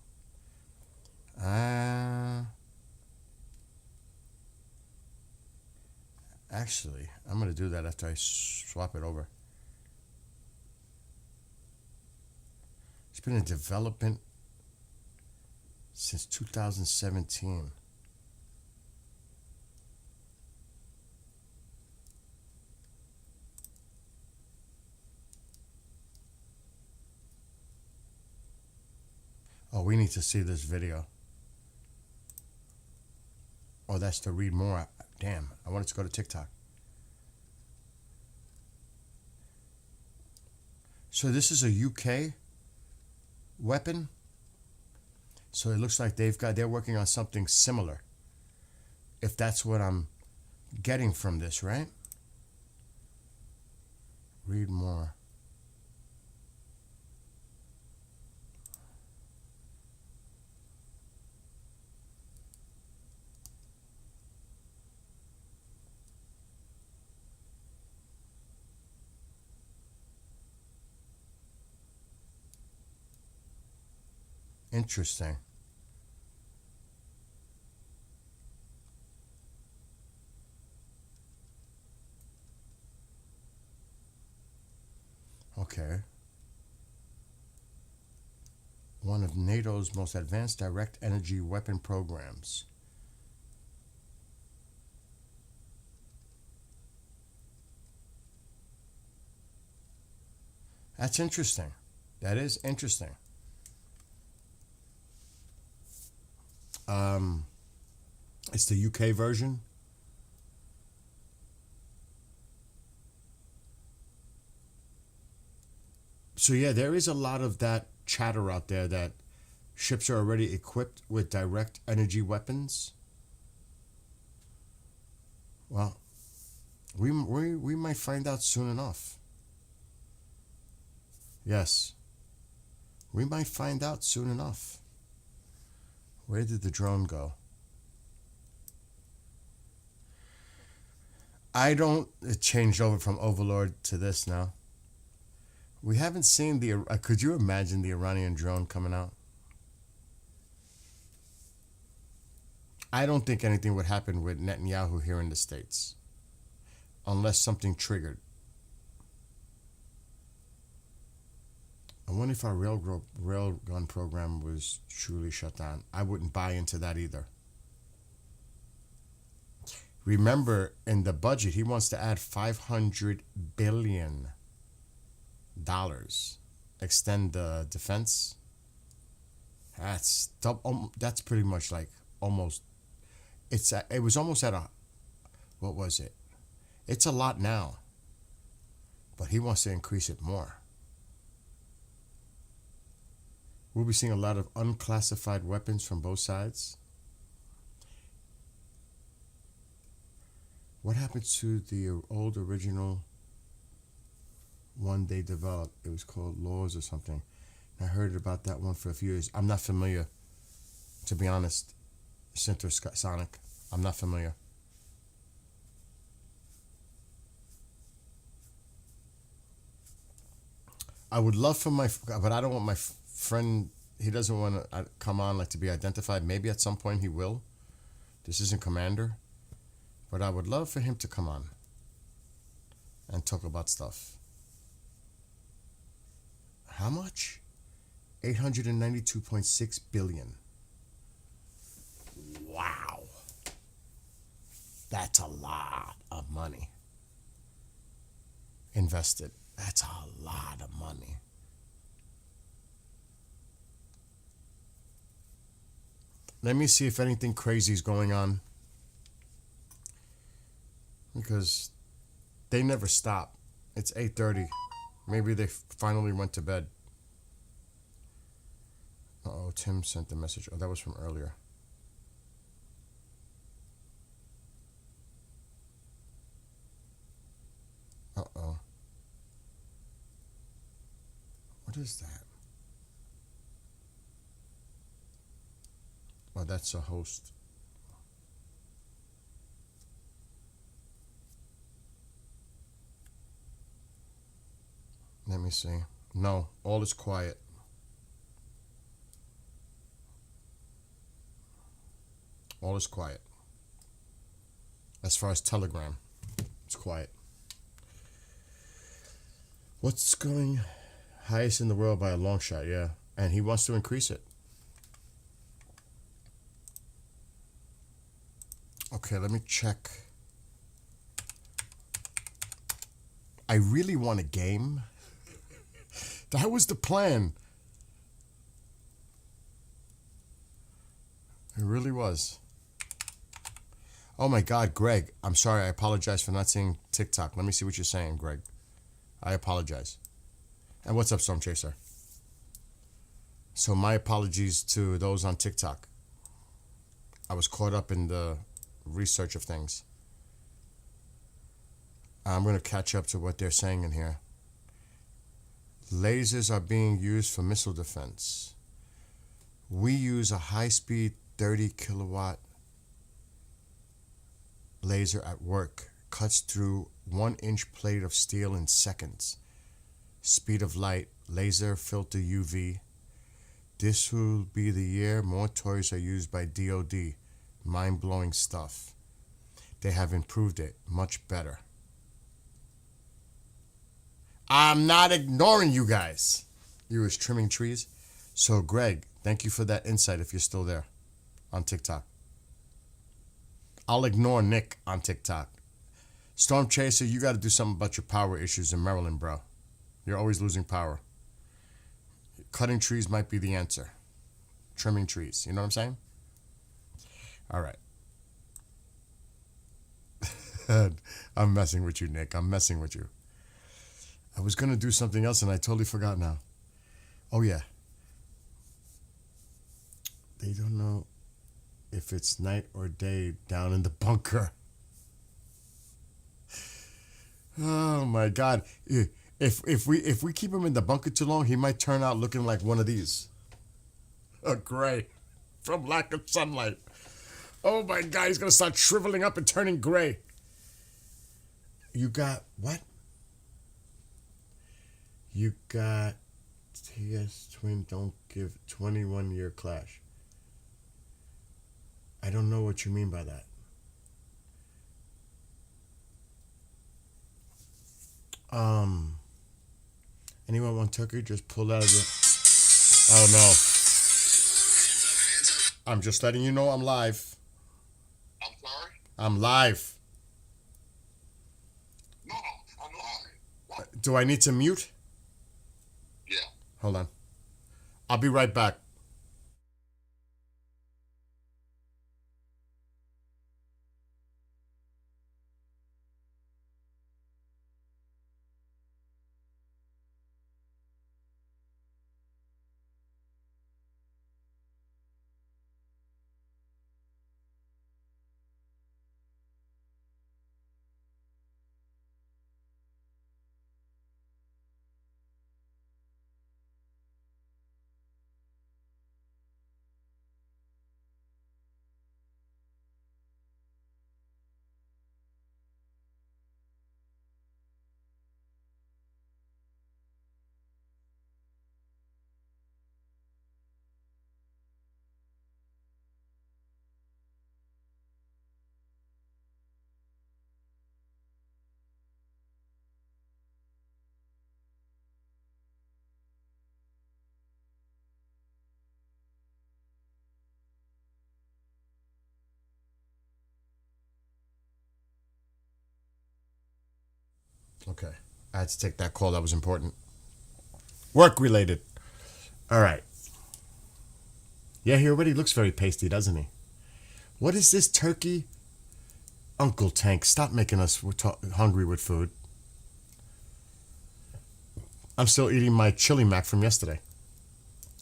A: Actually, I'm going to do that after I swap it over. It's been in development since 2017. Oh, we need to see this video. Oh, that's to read more. Damn, I wanted to go to TikTok. So this is a UK weapon. So it looks like they're working on something similar. If that's what I'm getting from this, right? Read more. Interesting. Okay. One of NATO's most advanced direct energy weapon programs. That's interesting. That is interesting. It's the UK version. So yeah, there is a lot of that chatter out there that ships are already equipped with direct energy weapons. Well, we might find out soon enough. Yes. We might find out soon enough. Where did the drone go? I don't. It changed over from Overlord to this now. We haven't seen the. Could you imagine the Iranian drone coming out? I don't think anything would happen with Netanyahu here in the States unless something triggered. I wonder if our railgun program was truly shut down. I wouldn't buy into that either. Remember, in the budget, he wants to add $500 billion. Extend the defense. That's pretty much like almost. It was almost at a. What was it? It's a lot now. But he wants to increase it more. We'll be seeing a lot of unclassified weapons from both sides. What happened to the old original one they developed? It was called Laws or something. I heard about that one for a few years. I'm not familiar, to be honest. Sonic. I'm not familiar. I would love for but I don't want my friend. He doesn't want to come on like to be identified. Maybe at some point he will. This isn't Commander, but I would love for him to come on and talk about stuff. How much? 892.6 billion. Wow. That's a lot of money invested. That's a lot of money. Let me see if anything crazy is going on. Because they never stop. It's 8:30. Maybe they finally went to bed. Uh-oh, Tim sent the message. Oh, that was from earlier. Uh-oh. What is that? Oh, that's a host. Let me see. No, all is quiet. All is quiet. As far as Telegram, it's quiet. What's going highest in the world by a long shot, yeah. And he wants to increase it. Okay, let me check. I really want a game. That was the plan. It really was. Oh my God, Greg. I'm sorry. I apologize for not seeing TikTok. Let me see what you're saying, Greg. I apologize. And what's up, Storm Chaser? So my apologies to those on TikTok. I was caught up in the research of things. I'm going to catch up to what they're saying in here. Lasers are being used for missile defense. We use a high-speed 30 kilowatt laser at work. Cuts through 1-inch plate of steel in seconds. Speed of light, laser filter UV. This will be the year more toys are used by DoD. Mind-blowing stuff. They have improved it much better. I'm not ignoring you guys. You was trimming trees. So Greg, thank you for that insight if you're still there on TikTok. I'll ignore Nick on TikTok. Storm Chaser, you got to do something about your power issues in Maryland, bro. You're always losing power. Cutting trees might be the answer. Trimming trees. You know what I'm saying? All right. I'm messing with you, Nick. I'm messing with you. I was going to do something else and I totally forgot now. Oh, yeah. They don't know if it's night or day down in the bunker. Oh, my God. If we keep him in the bunker too long, he might turn out looking like one of these. A gray from lack of sunlight. Oh my God, he's gonna start shriveling up and turning gray. You got what? You got TS Twin don't give 21-year clash. I don't know what you mean by that. Anyone want turkey? Just pull out of the. Oh no. I'm just letting you know I'm live.
C: I'm sorry?
A: I'm live.
C: No, I'm lying. What?
A: Do I need to mute?
C: Yeah.
A: Hold on. I'll be right back. Okay. I had to take that call. That was important. Work related. All right. Yeah, he already looks very pasty, doesn't he? What is this turkey? Uncle Tank, stop making us hungry with food. I'm still eating my chili mac from yesterday.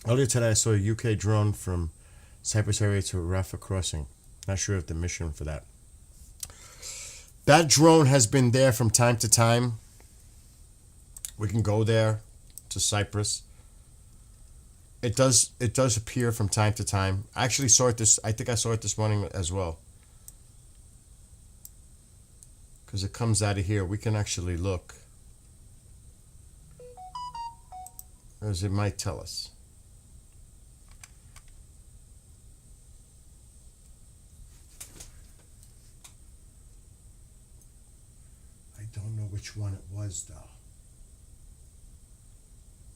A: Earlier today, I saw a UK drone from Cyprus area to Rafah crossing. Not sure of the mission for that. That drone has been there from time to time. We can go there to Cyprus. It does appear from time to time. I actually saw it I think I saw it this morning as well. Because it comes out of here. We can actually look. As it might tell us. I don't know which one it was though.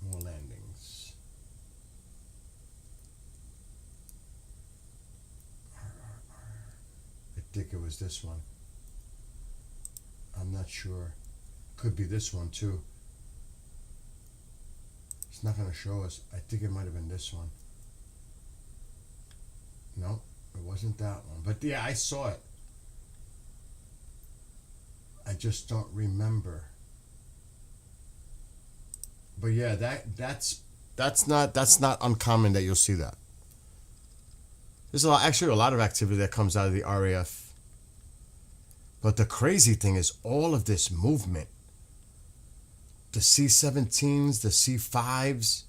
A: More landings. I think it was this one. I'm not sure. Could be this one too. It's not going to show us. I think it might have been this one. No, it wasn't that one. But yeah, I saw it. I just don't remember. But yeah, that's not uncommon that you'll see that. There's actually a lot of activity that comes out of the RAF. But the crazy thing is all of this movement. The C-17s, the C-5s.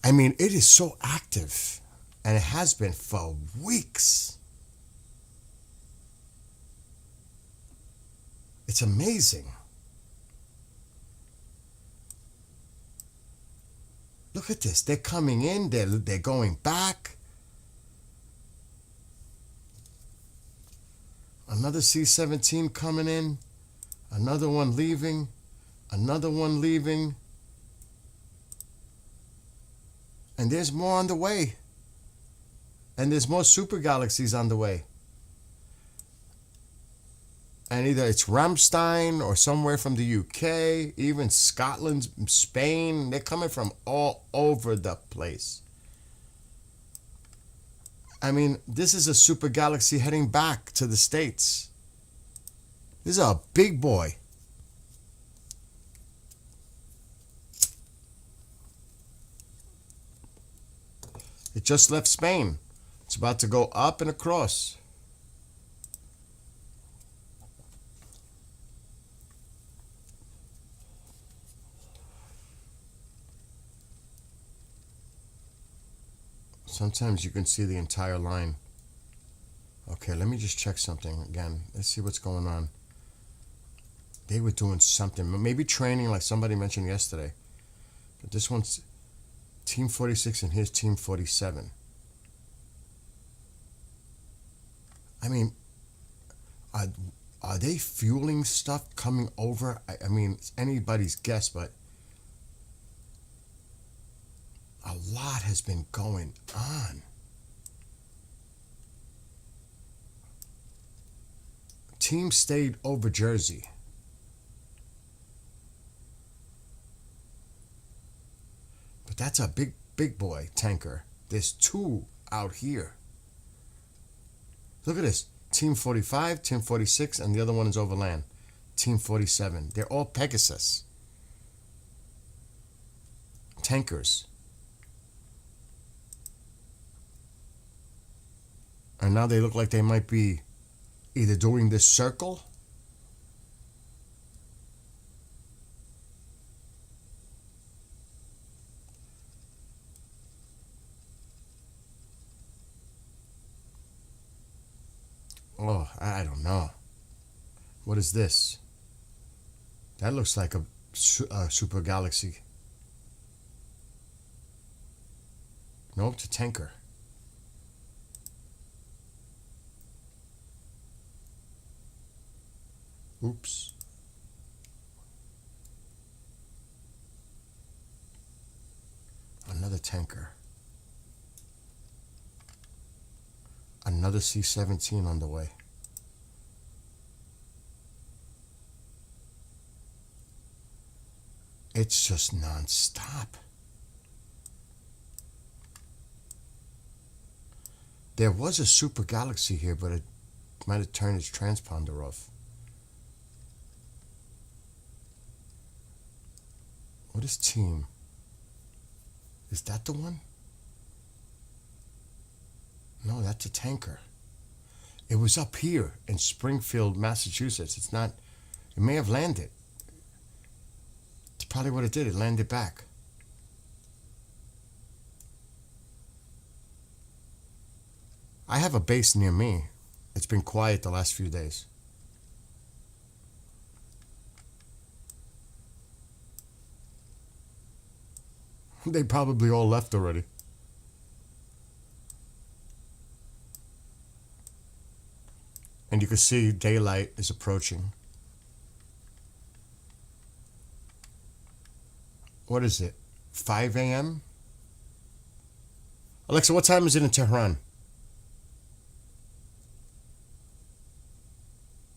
A: I mean, it is so active. And it has been for weeks. It's amazing. Look at this. They're coming in. They're going back. Another C-17 coming in. Another one leaving. Another one leaving. And there's more on the way. And there's more super galaxies on the way. And either it's Ramstein or somewhere from the UK, even Scotland, Spain. They're coming from all over the place. I mean, this is a super galaxy heading back to the States. This is a big boy. It just left Spain. It's about to go up and across. Sometimes you can see the entire line. Okay, let me just check something again. Let's see what's going on. They were doing something, maybe training like somebody mentioned yesterday. But this one's Team 46 and here's Team 47. I mean, are they fueling stuff coming over? I mean, it's anybody's guess, but a lot has been going on. Team stayed over Jersey. But that's a big boy tanker. There's two out here. Look at this. Team 45, Team 46, and the other one is overland. Team 47. They're all Pegasus. Tankers. And now they look like they might be either doing this circle. Oh, I don't know. What is this? That looks like a super galaxy. Nope, it's a tanker. Oops. Another tanker. Another C-17 on the way. It's just non-stop. There was a super galaxy here, but it might have turned its transponder off. What is team? Is that the one? No, that's a tanker. It was up here in Springfield, Massachusetts. It's not, it may have landed. It's probably what it did. It landed back. I have a base near me. It's been quiet the last few days. They probably all left already. And you can see daylight is approaching. What is it? 5 a.m.? Alexa, what time is it in Tehran?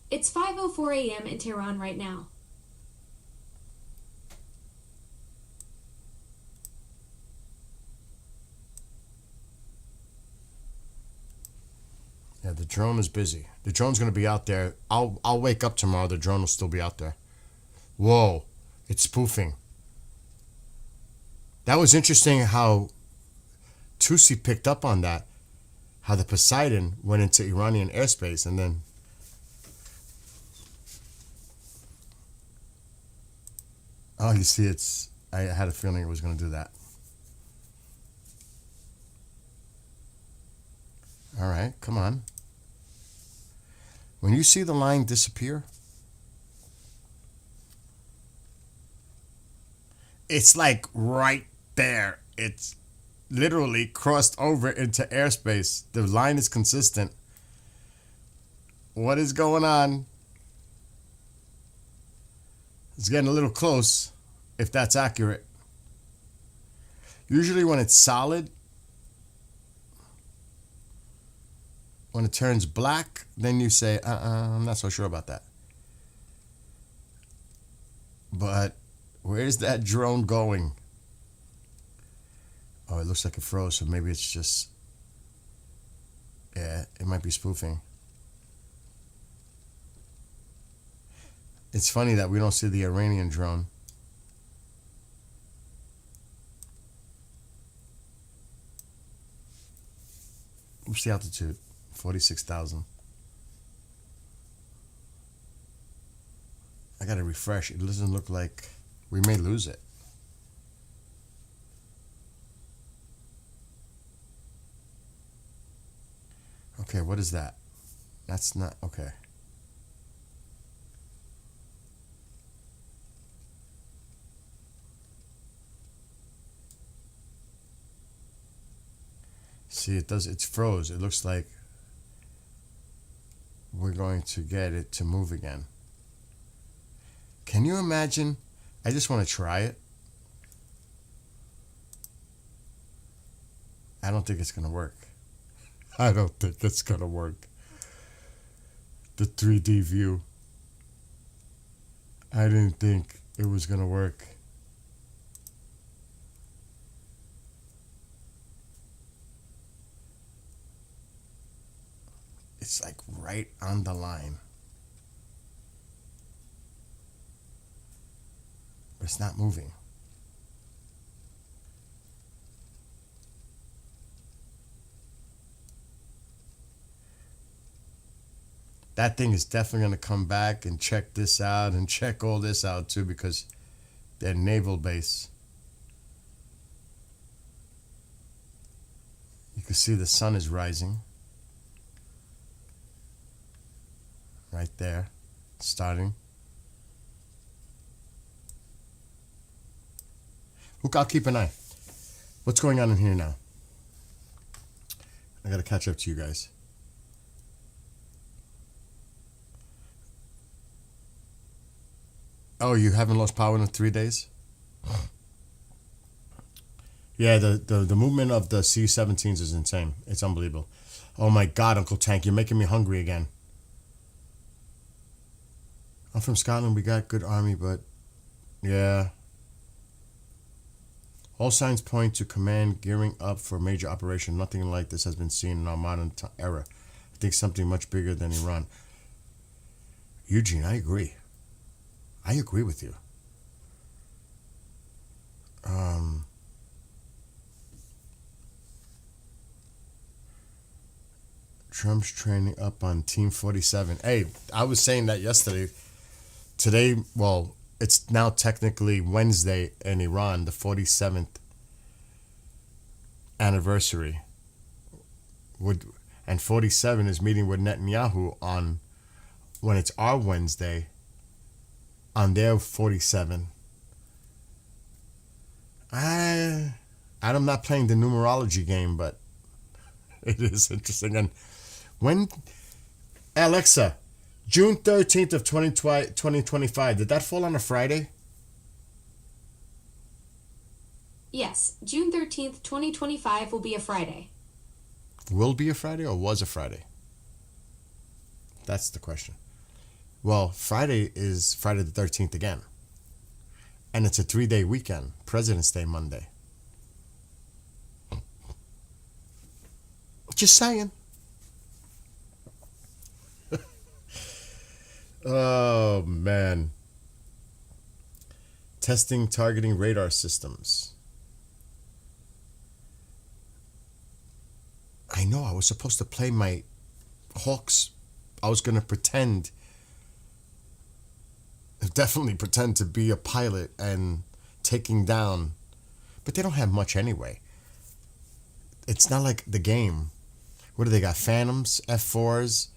B: It's 5:04 a.m. in Tehran right now.
A: Yeah, the drone is busy. The drone's gonna be out there. I'll wake up tomorrow. The drone will still be out there. Whoa, it's spoofing. That was interesting how Tusi picked up on that. How the Poseidon went into Iranian airspace and then. Oh, you see, I had a feeling it was gonna do that. All right, come on. When you see the line disappear, it's like right there. It's literally crossed over into airspace. The line is consistent. What is going on? It's getting a little close, if that's accurate. Usually when it's solid, when it turns black, then you say, I'm not so sure about that. But where's that drone going? Oh, it looks like it froze, so maybe it's just, yeah, it might be spoofing. It's funny that we don't see the Iranian drone. What's the altitude? 46,000. I gotta refresh. It doesn't look like we may lose it. Okay, what is that? That's not okay. See, it's froze. It looks like we're going to get it to move again. Can you imagine? I just want to try it. I don't think it's going to work. I don't think it's going to work. The 3D view. I didn't think it was going to work. It's like right on the line. But it's not moving. That thing is definitely going to come back and check this out and check all this out too, because they're naval base. You can see the sun is rising. Right there. Starting. Look, I'll keep an eye. What's going on in here now? I gotta catch up to you guys. Oh, you haven't lost power in 3 days? Yeah, the movement of the C-17s is insane. It's unbelievable. Oh my God, Uncle Tank, you're making me hungry again. I'm from Scotland. We got good army, but yeah. All signs point to command gearing up for a major operation. Nothing like this has been seen in our modern era. I think something much bigger than Iran. Eugene, I agree. I agree with you. Trump's training up on Team 47. Hey, I was saying that yesterday. Today, well, it's now technically Wednesday in Iran, the 47th anniversary. And 47 is meeting with Netanyahu on, when it's our Wednesday, on their 47. I'm not playing the numerology game, but it is interesting. And when, Alexa, June 13th of 2025, did that fall on a Friday?
B: Yes, June 13th, 2025 will be a Friday.
A: Will be a Friday or was a Friday? That's the question. Well, Friday is Friday the 13th again. And it's a 3-day weekend, President's Day Monday. Just saying. Oh, man. Testing targeting radar systems. I know, I was supposed to play my Hawks. I was going to definitely pretend to be a pilot and taking down. But they don't have much anyway. It's not like the game. What do they got? Phantoms? F4s?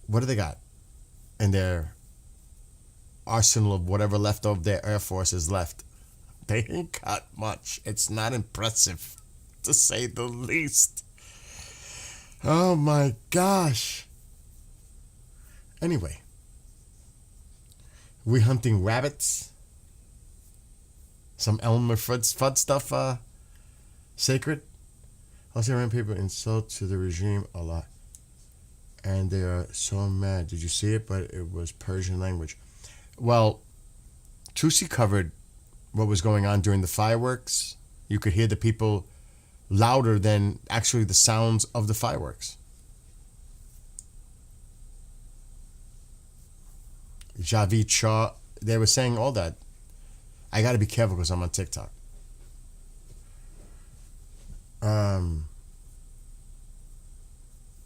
A: What do they got in their arsenal of whatever left of their Air Force is left? They ain't got much. It's not impressive, to say the least. Oh my gosh. Anyway. We hunting rabbits? Some Elmer Fudd stuff, sacred? Also, Iran people insult to the regime a lot. And they are so mad. Did you see it? But it was Persian language. Well, Tusi covered what was going on during the fireworks. You could hear the people louder than actually the sounds of the fireworks. Javid Shah, they were saying all that. I got to be careful because I'm on TikTok.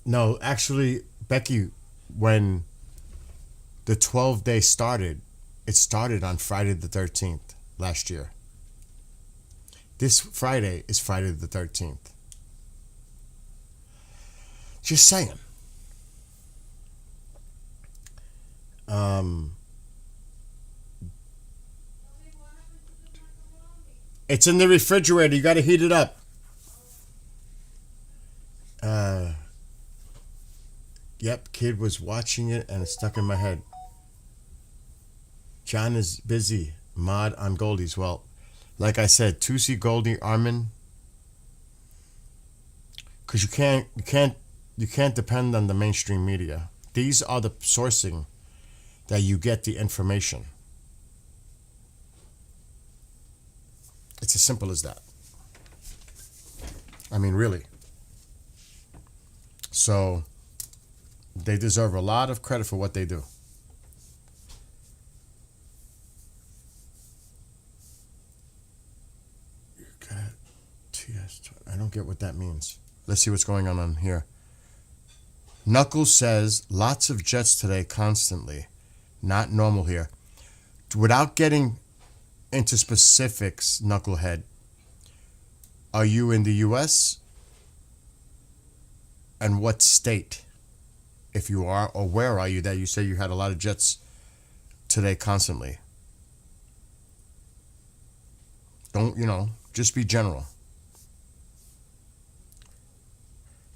A: No, actually, Becky, when the 12-day started, it started on Friday the 13th last year. This Friday is Friday the 13th. Just saying. It's in the refrigerator. You got to heat it up. Yep, kid was watching it and it stuck in my head. John is busy. Mod on Goldies. Well, like I said, Tusi, Goldie, Armin. Because you can't depend on the mainstream media. These are the sourcing that you get the information. It's as simple as that. I mean, really. So they deserve a lot of credit for what they do. You got TS. I don't get what that means. Let's see what's going on here. Knuckles says lots of jets today constantly. Not normal here. Without getting into specifics, Knucklehead, are you in the U.S.? And what state, if you are, or where are you that you say you had a lot of jets today constantly? Don't, just be general.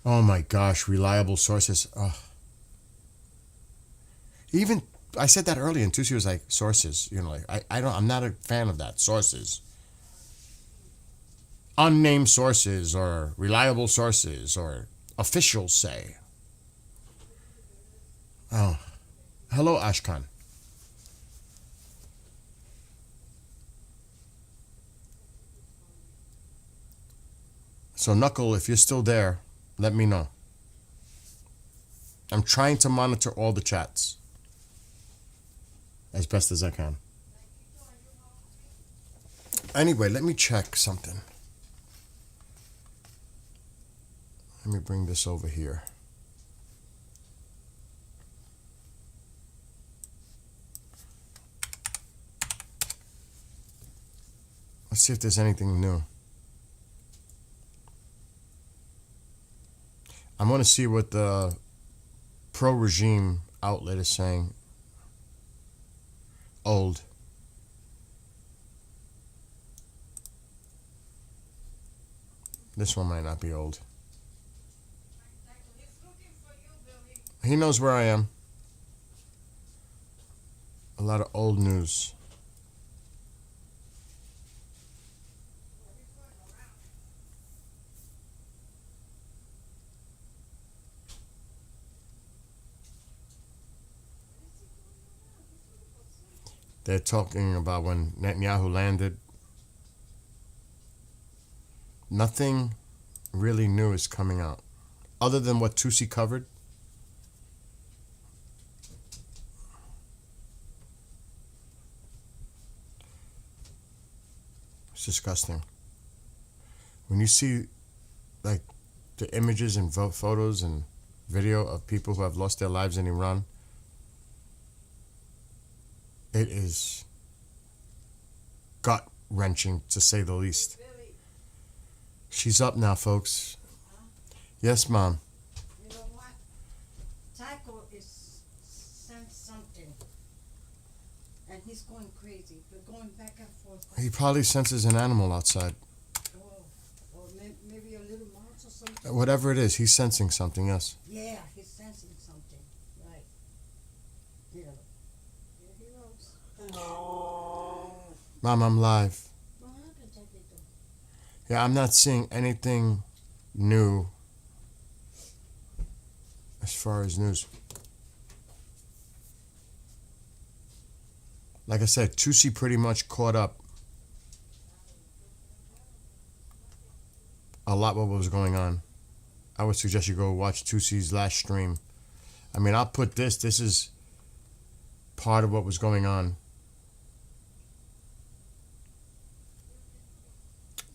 A: Oh my gosh, reliable sources. Oh. Even, I said that earlier and Tusi was like, sources, I'm not a fan of that, sources. Unnamed sources or reliable sources or officials say. Oh, hello, Ashkan. So, Knuckle, if you're still there, let me know. I'm trying to monitor all the chats as best as I can. Anyway, let me check something. Let me bring this over here. Let's see if there's anything new. I'm going to see what the pro-regime outlet is saying. Old. This one might not be old. He knows where I am. A lot of old news. They're talking about when Netanyahu landed. Nothing really new is coming out. Other than what Tusi covered. It's disgusting. When you see like the images and photos and video of people who have lost their lives in Iran, it is gut-wrenching, to say the least. She's up now, folks. Yes, Mom.
D: You know what? Tycho is sent something, and he's going crazy. We're going back and forth.
A: He probably senses an animal outside.
D: Or maybe a little mouse or something.
A: Whatever it is, he's sensing something, yes.
D: Yeah, he's sensing something. Right. Here. Here he goes. No.
A: Mom, I'm live.
D: What happened, Tycho?
A: Yeah, I'm not seeing anything new as far as news. Like I said, Tusi pretty much caught up a lot what was going on. I would suggest you go watch Tusi's last stream. I mean, I'll put this. This is part of what was going on.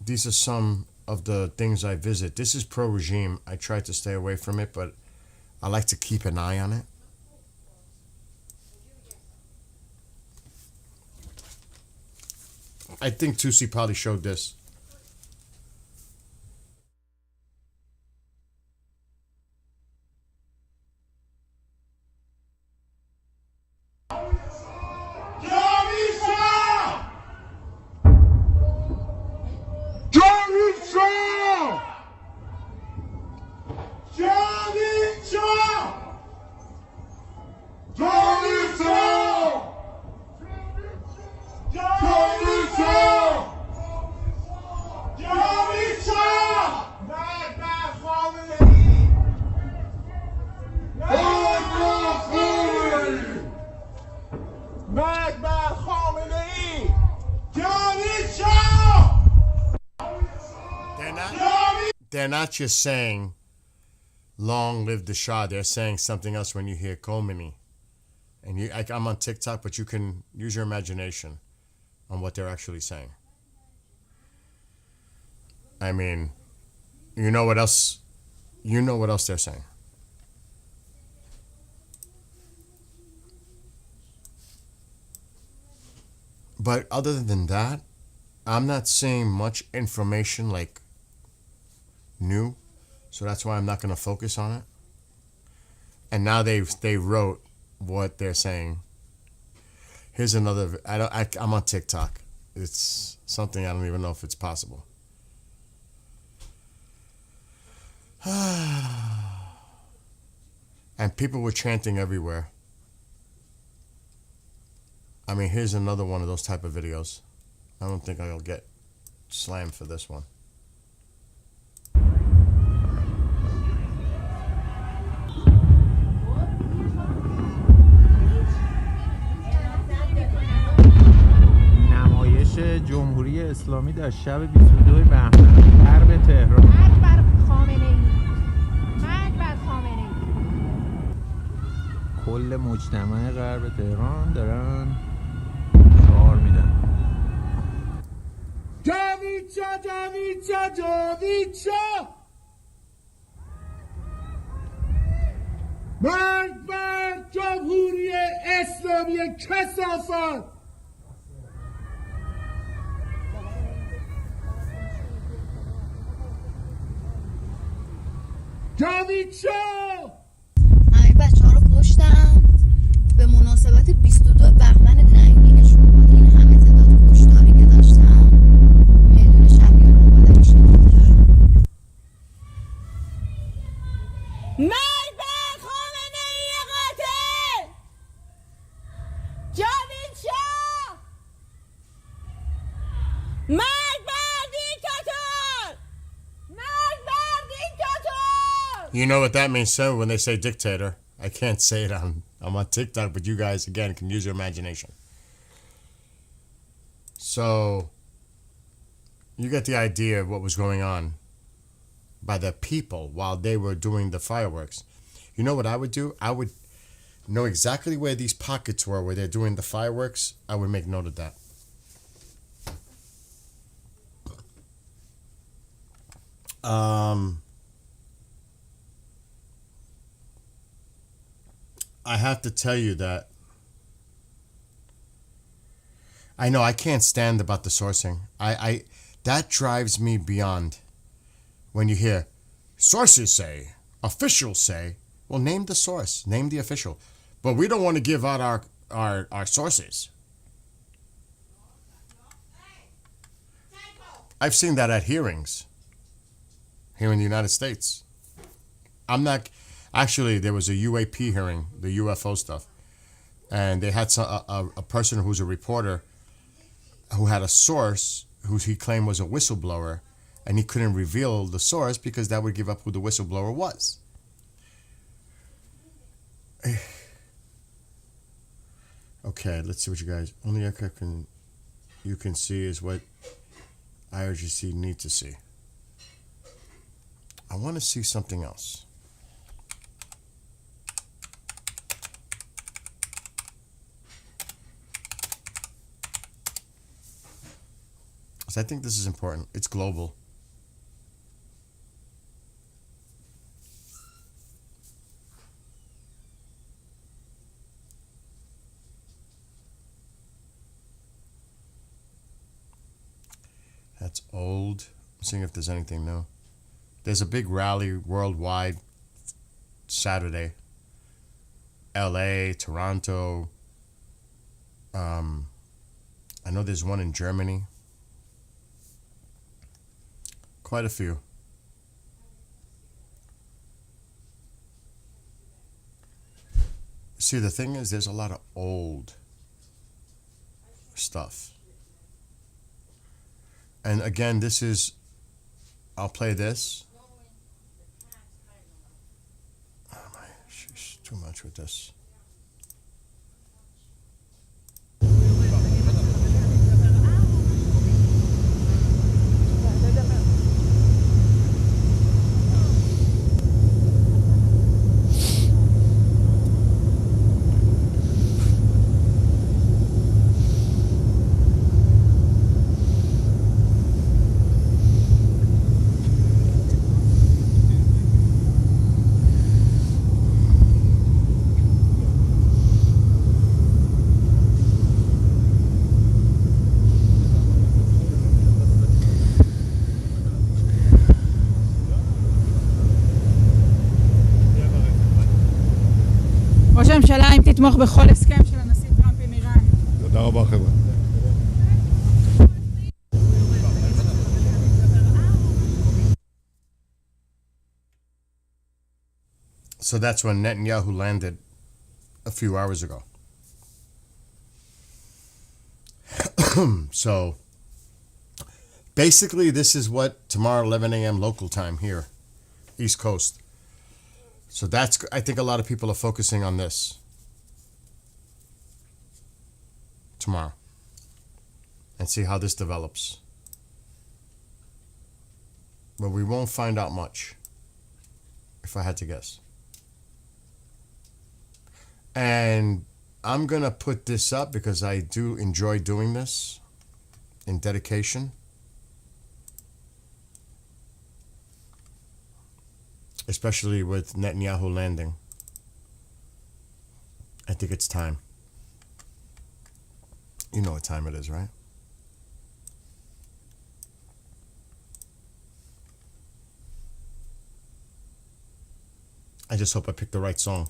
A: These are some of the things I visit. This is pro-regime. I try to stay away from it, but I like to keep an eye on it. I think Tusi probably showed this. they're not just saying long live the Shah. They're saying something else when you hear Khomeini. And I'm on TikTok, but you can use your imagination on what they're actually saying. I mean, you know what else they're saying. But other than that, I'm not seeing much information like new, so that's why I'm not going to focus on it. And now they wrote what they're saying. Here's another. I'm on TikTok. It's something I don't even know if it's possible. And people were chanting everywhere. I mean, here's another one of those type of videos. I don't think I'll get slammed for this one.
E: نمایش جمهوری اسلامی در شب 22 بهمن غرب تهران.
F: مرگ بر خامنه ای، مرگ بر خامنه ای.
E: کل مجتمع غرب تهران دارن شعار میدن.
G: جاویدشاه جاویدشاه جاویدشاه، مرگ بر جمهوری اسلامی کثافت. جاویدشاه.
H: همه بچه ها رو کشتن به مناسبت 22 بهمن ننگینشون بود. این همه تعداد کشتاری که داشتن میدون شهریار اومده میشه.
F: مرگ بر خامنه ای قاتل! جاویدشاه! مرگ بر دیکتاتور! مرگ بر دیکتاتور!
A: You know what that means, sir, when they say dictator. I can't say it I'm on TikTok, but you guys, again, can use your imagination. So, you get the idea of what was going on by the people while they were doing the fireworks. You know what I would do? I would know exactly where these pockets were where they're doing the fireworks. I would make note of that. I have to tell you that I know I can't stand about the sourcing. I that drives me beyond. When you hear sources say, officials say, well, name the source, name the official. But we don't want to give out our sources. I've seen that at hearings here in the United States. Actually, there was a UAP hearing, the UFO stuff, and they had a person who's a reporter who had a source who he claimed was a whistleblower, and he couldn't reveal the source because that would give up who the whistleblower was. Okay, let's see what you guys. Only aircraft you can see is what IRGC need to see. I want to see something else. So I think this is important. It's global. That's old. I'm seeing if there's anything new. There's a big rally worldwide Saturday. LA, Toronto. I know there's one in Germany. Quite a few. See, the thing is, there's a lot of old stuff. And again, this is, I'll play this. Oh my, she's too much with this.
F: הממשלה אם תתמוך בכל הסכם של הנשיא טראמפ עם איראן.
I: תודה רבה חבר'ה.
A: So that's when Netanyahu landed a few hours ago. So basically, this is what tomorrow 11 a.m. local time here, East Coast. So that's, I think a lot of people are focusing on this tomorrow and see how this develops. But we won't find out much, if I had to guess. And I'm going to put this up because I do enjoy doing this in dedication. Especially with Netanyahu landing. I think it's time. You know what time it is, right? I just hope I picked the right song.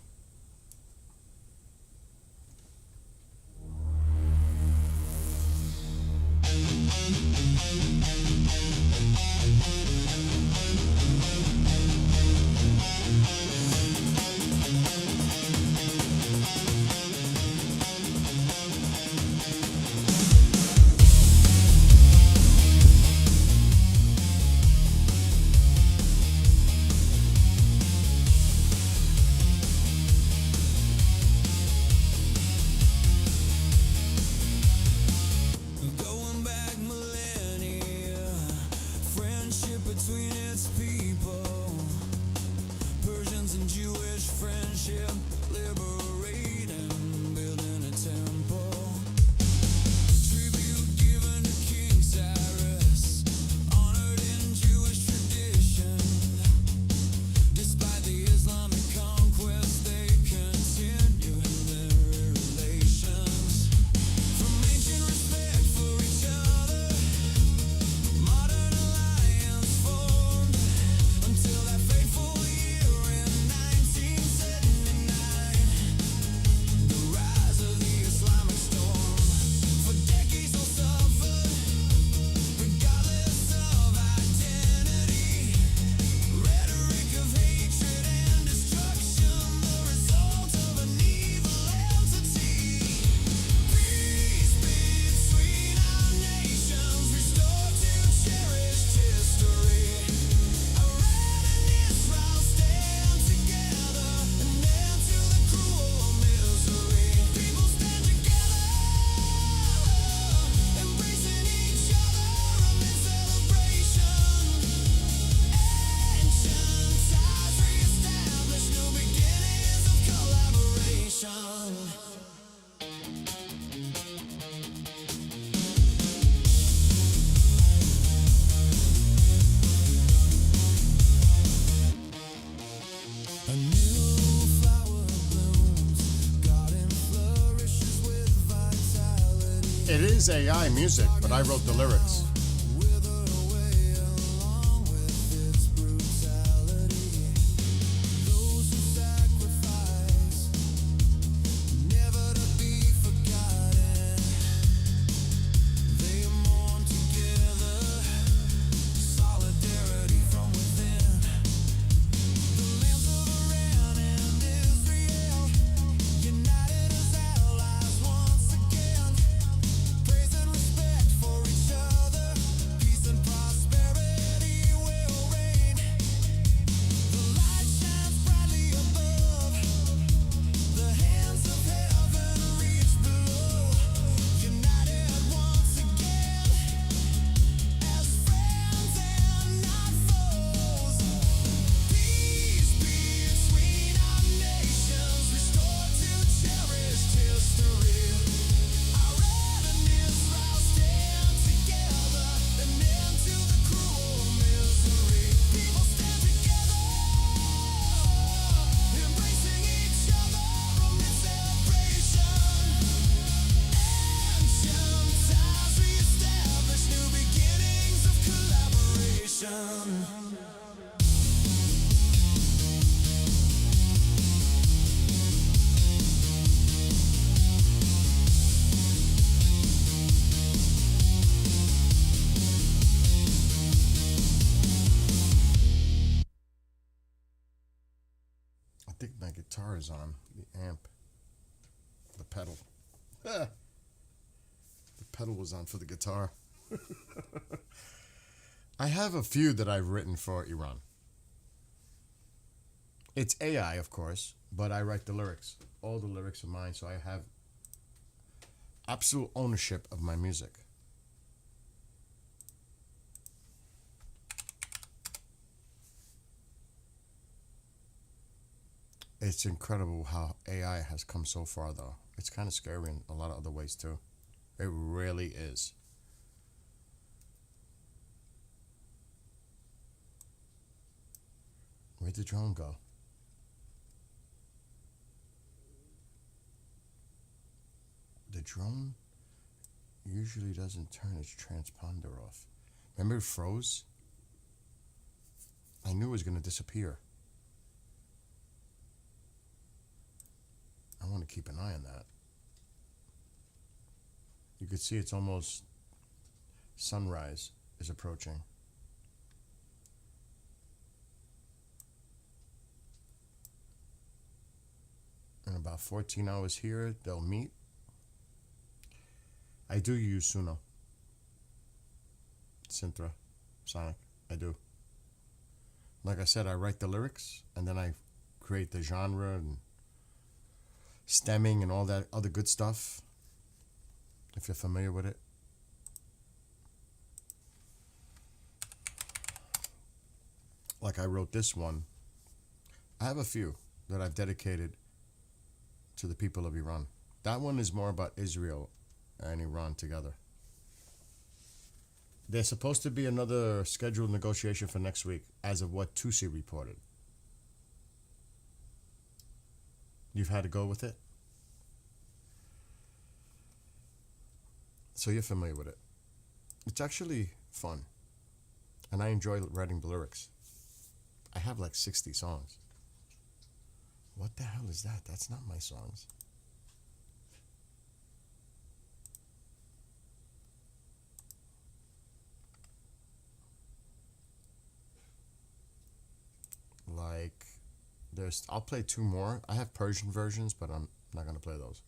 A: It is AI music, but I wrote the lyrics. is on. The amp. The pedal. The pedal was on for the guitar. I have a few that I've written for Iran. It's AI, of course, but I write the lyrics. All the lyrics are mine, so I have absolute ownership of my music. It's incredible how AI has come so far, though. It's kind of scary in a lot of other ways, too. It really is. Where'd the drone go? The drone usually doesn't turn its transponder off. Remember it froze? I knew it was going to disappear. I want to keep an eye on that. You could see it's almost sunrise is approaching. In about 14 hours here, they'll meet. I do use Suno. Sintra, Sonic, I do. Like I said, I write the lyrics and then I create the genre and stemming and all that other good stuff, if you're familiar with it. Like I wrote this one. I have a few that I've dedicated to the people of Iran. That one is more about Israel and Iran together. There's supposed to be another scheduled negotiation for next week, as of what Tusi reported. You've had to go with it? So you're familiar with it. It's actually fun. And I enjoy writing the lyrics. I have like 60 songs. What the hell is that? That's not my songs. Like, I'll play two more. I have Persian versions, but I'm not going to play those.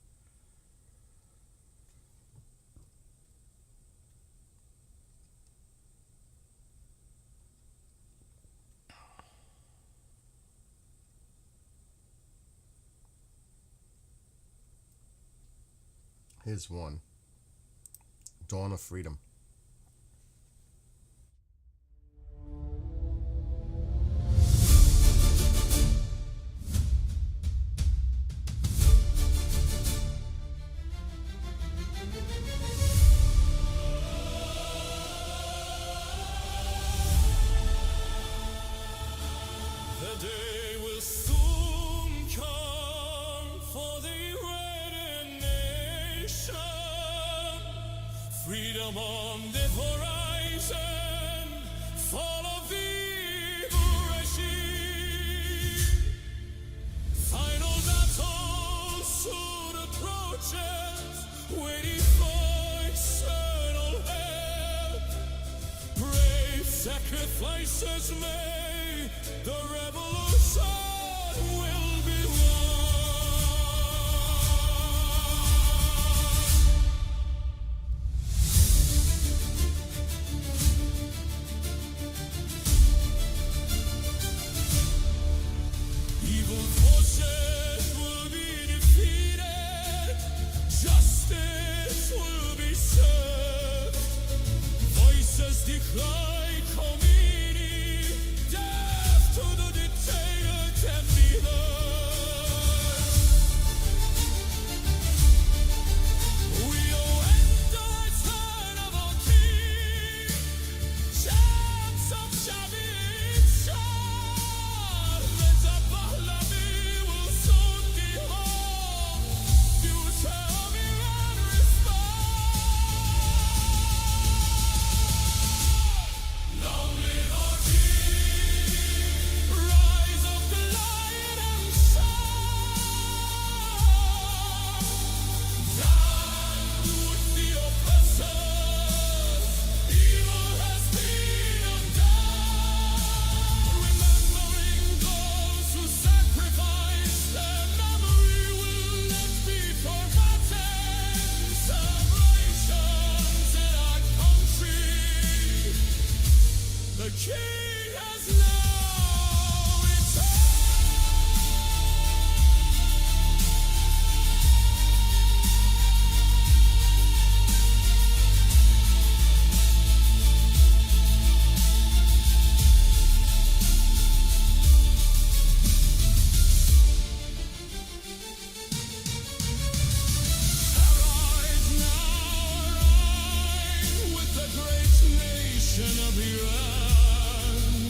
A: Here's one. Dawn of Freedom.
I: The day will soon come for the red nation. Freedom on the horizon. Follow the regime. Final battle soon approaches. Waiting for eternal help. Brave sacrifices made. The revolution will be won. Evil forces will be defeated. Justice will be served. Voices declare community. Death to the champion,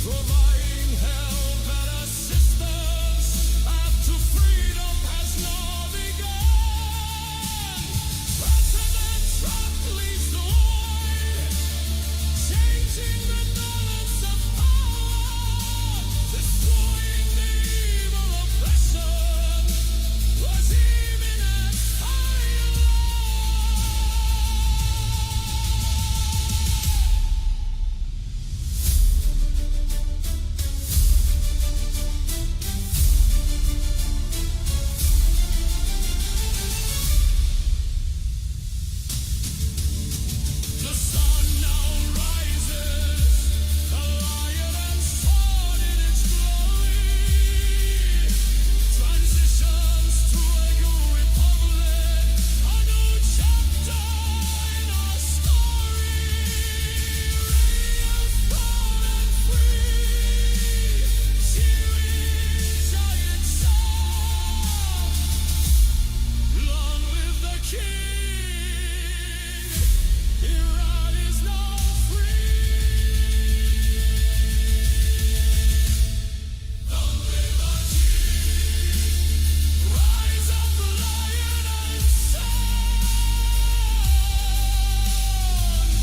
I: providing help and assistance after freedom has now begun. President Trump leads the way, changing the balance of power, destroying the evil oppression, redeeming and fighting The sun now rises, a lion and sword in its glory. Transitions to a new republic, a new chapter in our story. Radiant, proud and free, cheering giant sound. Long live the king! Iran is now free. Long live our king! Rise up, lion and sun.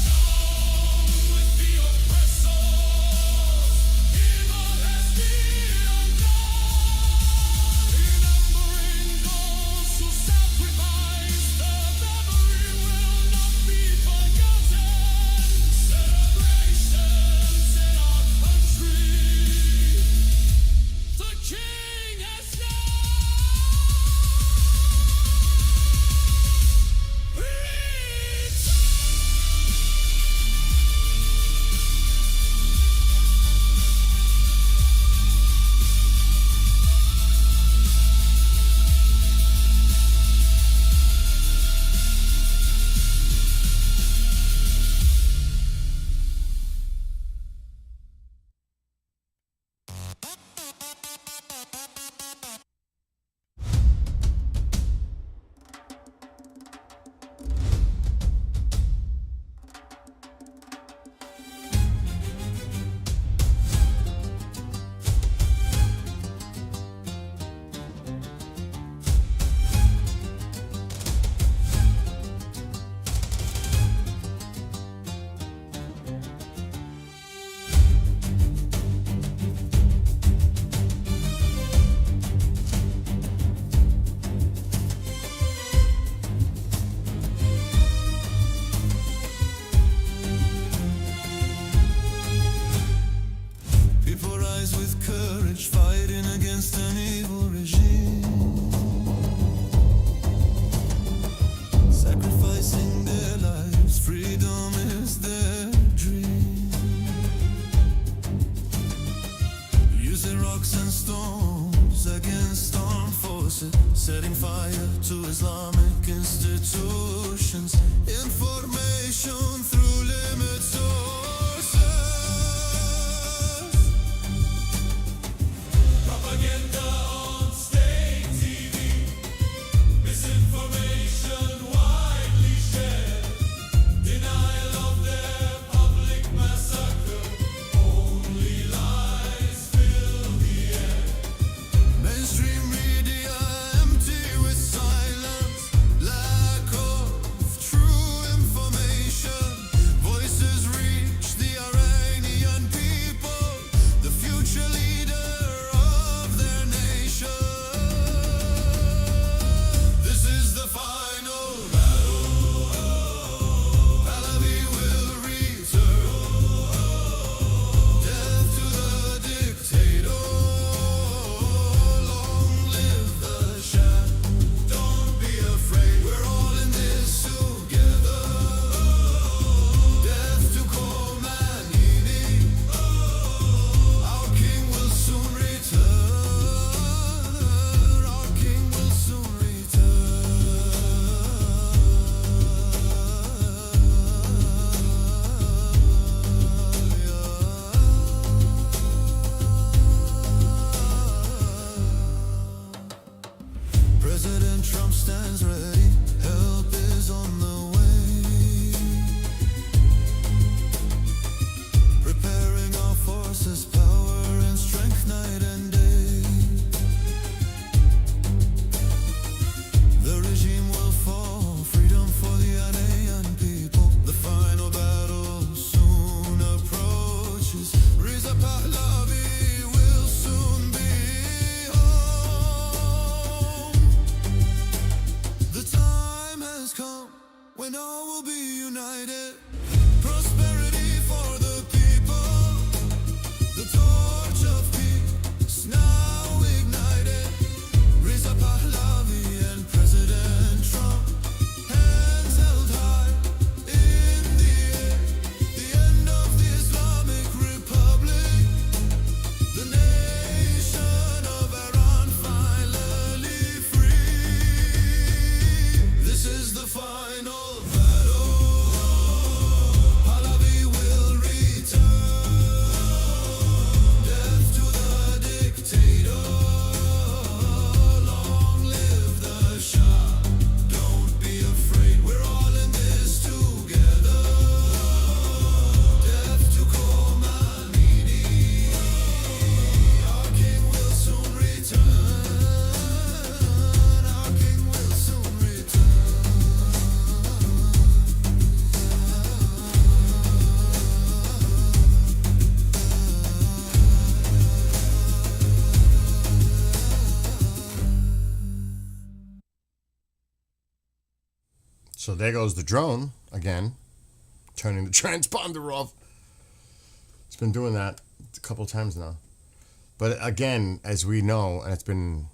I: Down with the oppressors. Evil has been undone. Remembering those who sacrificed, the memory will not be forgotten. Celebrations in our country. The king has now people rise with courage, fighting against an evil regime, sacrificing their lives. Freedom is their dream. Using rocks and stones against armed forces, setting fire to Islamic institutions. Information through limited sources. Propaganda on state TV, misinformation widely shared, denial of their public massacre, only lies fill the air. Mainstream media empty with silence, lack of true information. Voices reach the Iranian people, the future leader of their nation. This is the final battle. Pahlavi will return. Death to the dictator. Long live the Shah. Don't be afraid, we're all in this together. Death to Khomeini. Our king will soon return. Our king will soon return. President Trump stands ready. Help is on the way.
A: So there goes the drone again, turning the transponder off. It's been doing that a couple times now. But again, as we know, and it's been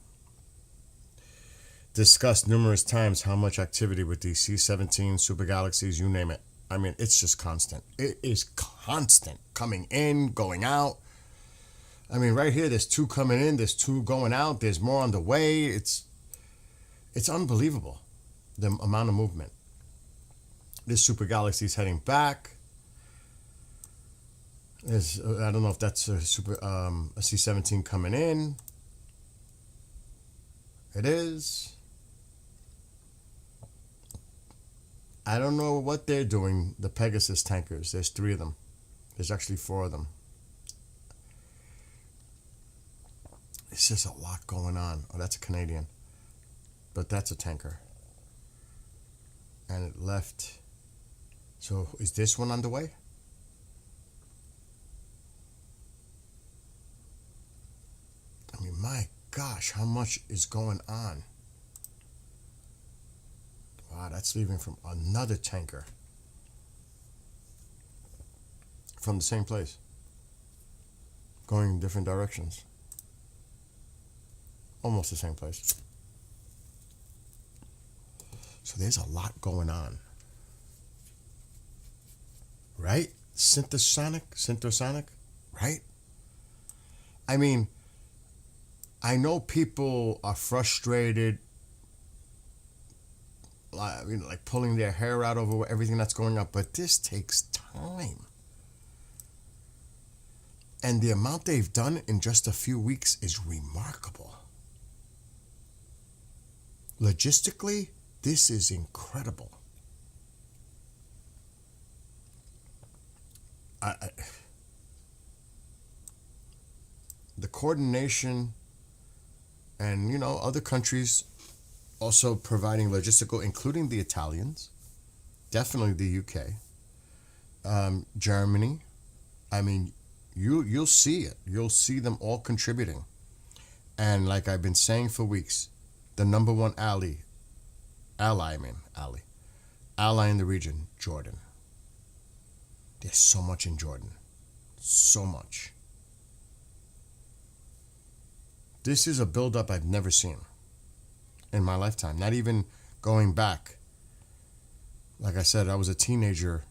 A: discussed numerous times, how much activity with these C-17 super galaxies, you name it. I mean, it's just constant. It is constant. Coming in, going out. I mean, right here, there's 2 coming in, there's 2 going out, there's more on the way. It's unbelievable, the amount of movement. This super galaxy is heading back. I don't know if that's a C-17 coming in. It is. I don't know what they're doing, the Pegasus tankers. There's 3 of them. There's actually 4 of them. It's just a lot going on. Oh, that's a Canadian. But that's a tanker. And it left. So is this one on the way? I mean, my gosh, how much is going on? Wow, that's leaving from another tanker. From the same place. Going in different directions. Almost the same place. So there's a lot going on. Right? Syntosonic, right? I mean, I know people are frustrated, like pulling their hair out over everything that's going on, but this takes time. And the amount they've done in just a few weeks is remarkable. Logistically, this is incredible. The coordination and, other countries also providing logistical, including the Italians, definitely the UK, Germany. I mean, you'll see it. You'll see them all contributing. And like I've been saying for weeks, the number one ally in the region, Jordan. There's so much in Jordan. So much. This is a buildup I've never seen in my lifetime. Not even going back. Like I said, I was a teenager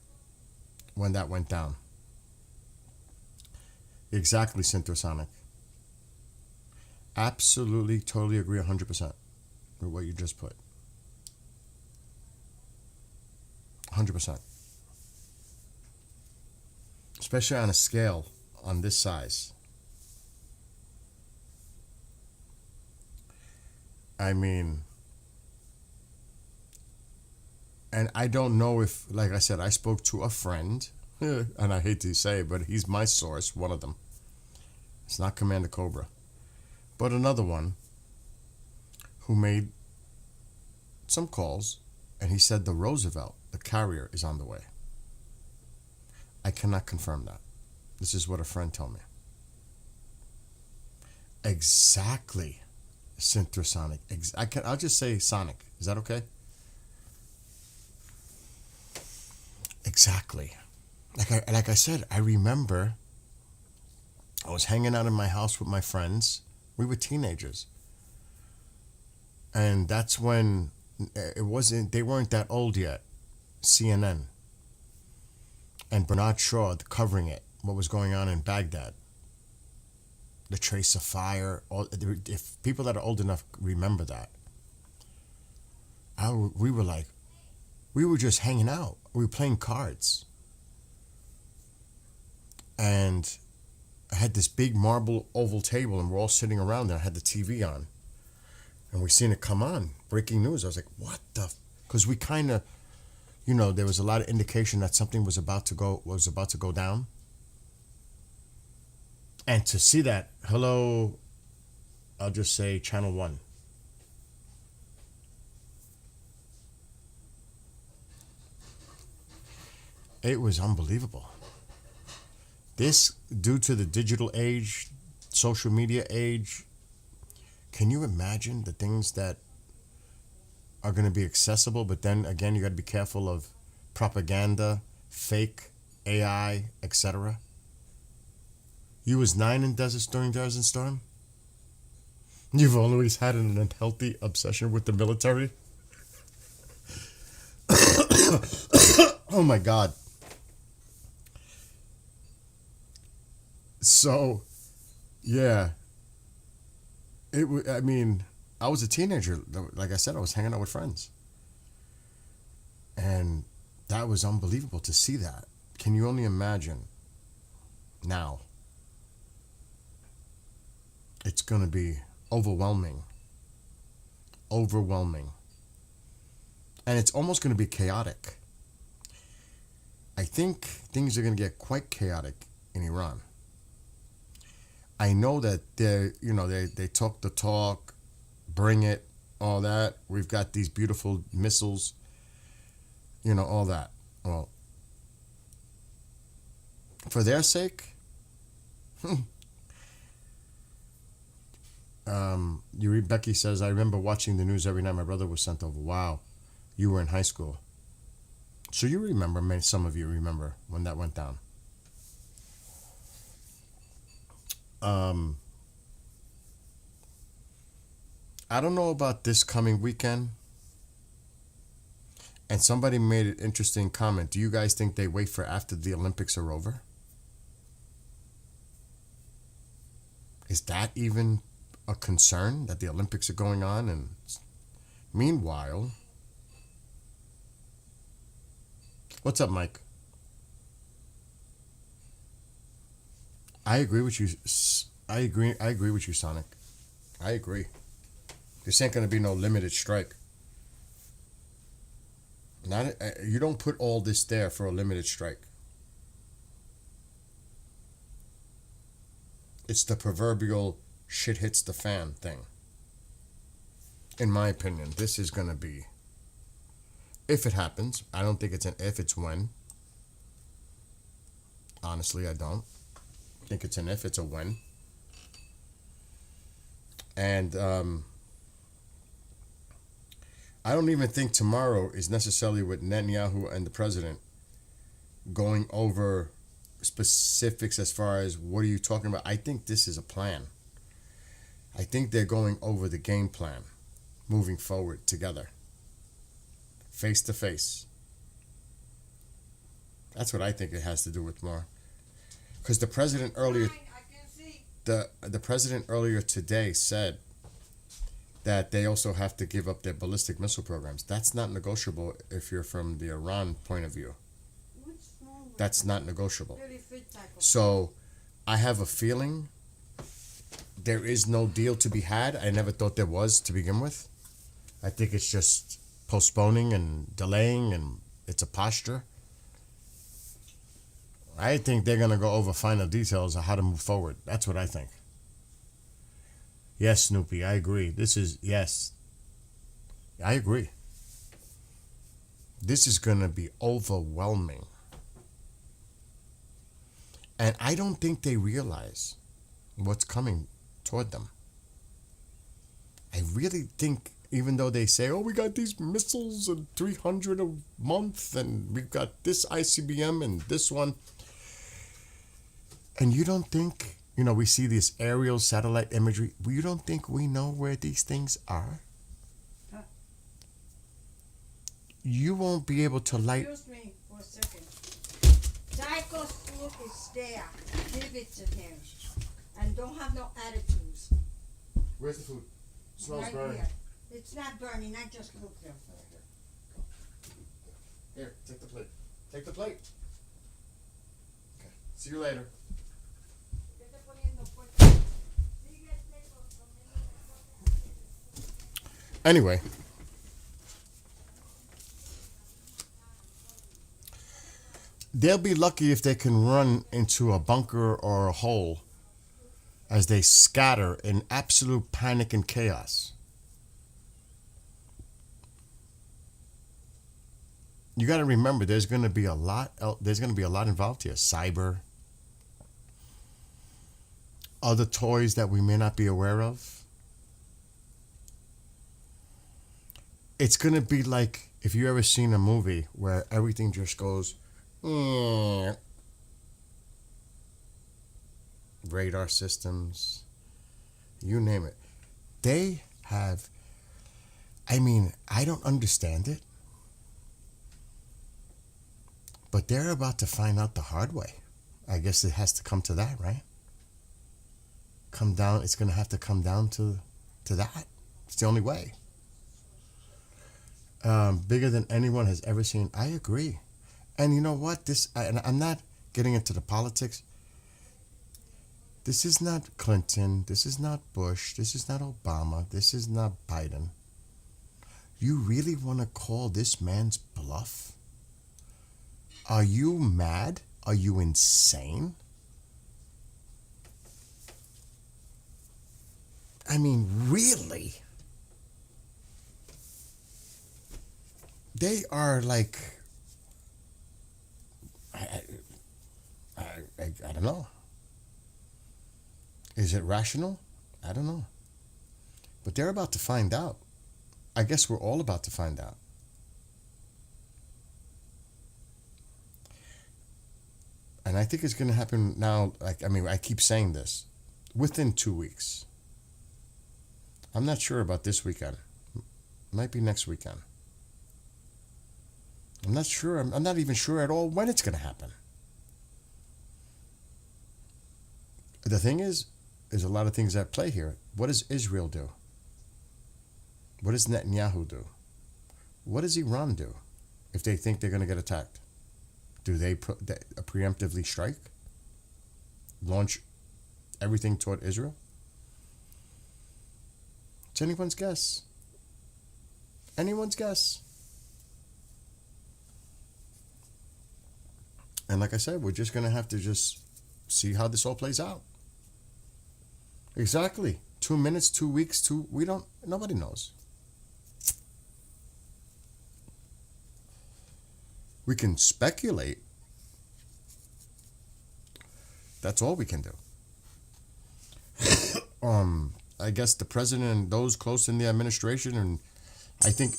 A: when that went down. Exactly, Syntosonic. Absolutely, totally agree 100% with what you just put. 100%. Especially on a scale on this size. I mean, and I don't know if, like I said, I spoke to a friend, and I hate to say it, but he's my source, one of them. It's not Commander Cobra, but another one who made some calls, and he said the Roosevelt, the carrier, is on the way. I cannot confirm that. This is what a friend told me. Exactly. Syntosonic. I'll just say Sonic. Is that okay? Exactly. Like I said, I remember I was hanging out in my house with my friends. We were teenagers. And that's when they weren't that old yet. CNN. And Bernard Shaw covering it, what was going on in Baghdad. The trace of fire. If people that are old enough remember that. We were just hanging out. We were playing cards. And I had this big marble oval table, and we're all sitting around there. I had the TV on. And we seen it come on. Breaking news. I was like, what the? Because we kind of, there was a lot of indication that something was about to go down. And to see that, hello, I'll just say Channel 1. It was unbelievable. This, due to the digital age, social media age, can you imagine the things that are going to be accessible, but then again, you got to be careful of propaganda, fake, AI, etc. You was 9 in during Desert Storm? You've always had an unhealthy obsession with the military? Oh my God. So, yeah. I mean, I was a teenager. Like I said, I was hanging out with friends. And that was unbelievable to see that. Can you only imagine now? It's going to be overwhelming. Overwhelming. And it's almost going to be chaotic. I think things are going to get quite chaotic in Iran. I know that they talk the talk, bring it, all that. We've got these beautiful missiles, all that. Well, for their sake, Becky says, I remember watching the news every night my brother was sent over. Wow, you were in high school. So you remember, some of you remember when that went down. I don't know about this coming weekend. And somebody made an interesting comment. Do you guys think they wait for after the Olympics are over? Is that even a concern that the Olympics are going on? And meanwhile, what's up, Mike? I agree with you. I agree with you, Sonic. I agree. This ain't gonna be no limited strike. You don't put all this there for a limited strike. It's the proverbial shit hits the fan thing. In my opinion, this is gonna be, if it happens, I don't think it's an if, it's when. Honestly, I don't think it's an if, it's a when. And I don't even think tomorrow is necessarily with Netanyahu and the president going over specifics as far as what are you talking about. I think this is a plan. I think they're going over the game plan, moving forward together, face to face. That's what I think it has to do with more. Because the president earlier, the president earlier today said that they also have to give up their ballistic missile programs. That's not negotiable if you're from the Iran point of view. That's not negotiable. So I have a feeling there is no deal to be had. I never thought there was to begin with. I think it's just postponing and delaying, and it's a posture. I think they're going to go over final details of how to move forward. That's what I think. Yes, Snoopy, I agree. Yes. I agree. This is going to be overwhelming. And I don't think they realize what's coming toward them. I really think, even though they say, oh, we got these missiles and 300 a month, and we've got this ICBM and this one. And you don't think, we see this aerial satellite imagery. You don't think we know where these things are?
D: Huh?
A: You won't be able to light.
D: Excuse me for a second. Tycho's food is there. Give it to him. And don't have no attitudes.
A: Where's the food? Smells
D: Right
A: burning.
D: here. It's not burning. I just cooked them.
A: Here, take the plate. Take the plate. Okay. See you later. Anyway, they'll be lucky if they can run into a bunker or a hole as they scatter in absolute panic and chaos. You got to remember, there's going to be a lot. There's going to be a lot involved here. Cyber, other toys that we may not be aware of. it's gonna be like if you ever seen a movie where everything just goes radar systems, you name it. They have, I mean, I don't understand it, but they're about to find out the hard way. I guess it has to come to that, right? Come down, it's gonna have to come down to that. It's the only way. Bigger than anyone has ever seen. I agree. And you know what? And I'm not getting into the politics. This is not Clinton. This is not Bush. This is not Obama. This is not Biden. You really want to call this man's bluff? Are you mad? Are you insane? I mean, really? They are like, I don't know. Is it rational? I don't know. But they're about to find out. I guess we're all about to find out. And I think it's going to happen now. Like, I mean, I keep saying this. Within 2 weeks. I'm not sure about this weekend. Might be next weekend. I'm not sure. I'm not even sure at all when it's going to happen. The thing is, there's a lot of things at play here. What does Israel do? What does Netanyahu do? What does Iran do if they think they're going to get attacked? Do they preemptively strike? Launch everything toward Israel? It's anyone's guess. Anyone's guess. And like I said, we're just going to have to just see how this all plays out. Exactly. 2 minutes, 2 weeks, nobody knows. We can speculate. That's all we can do. I guess the president and those close in the administration, and I think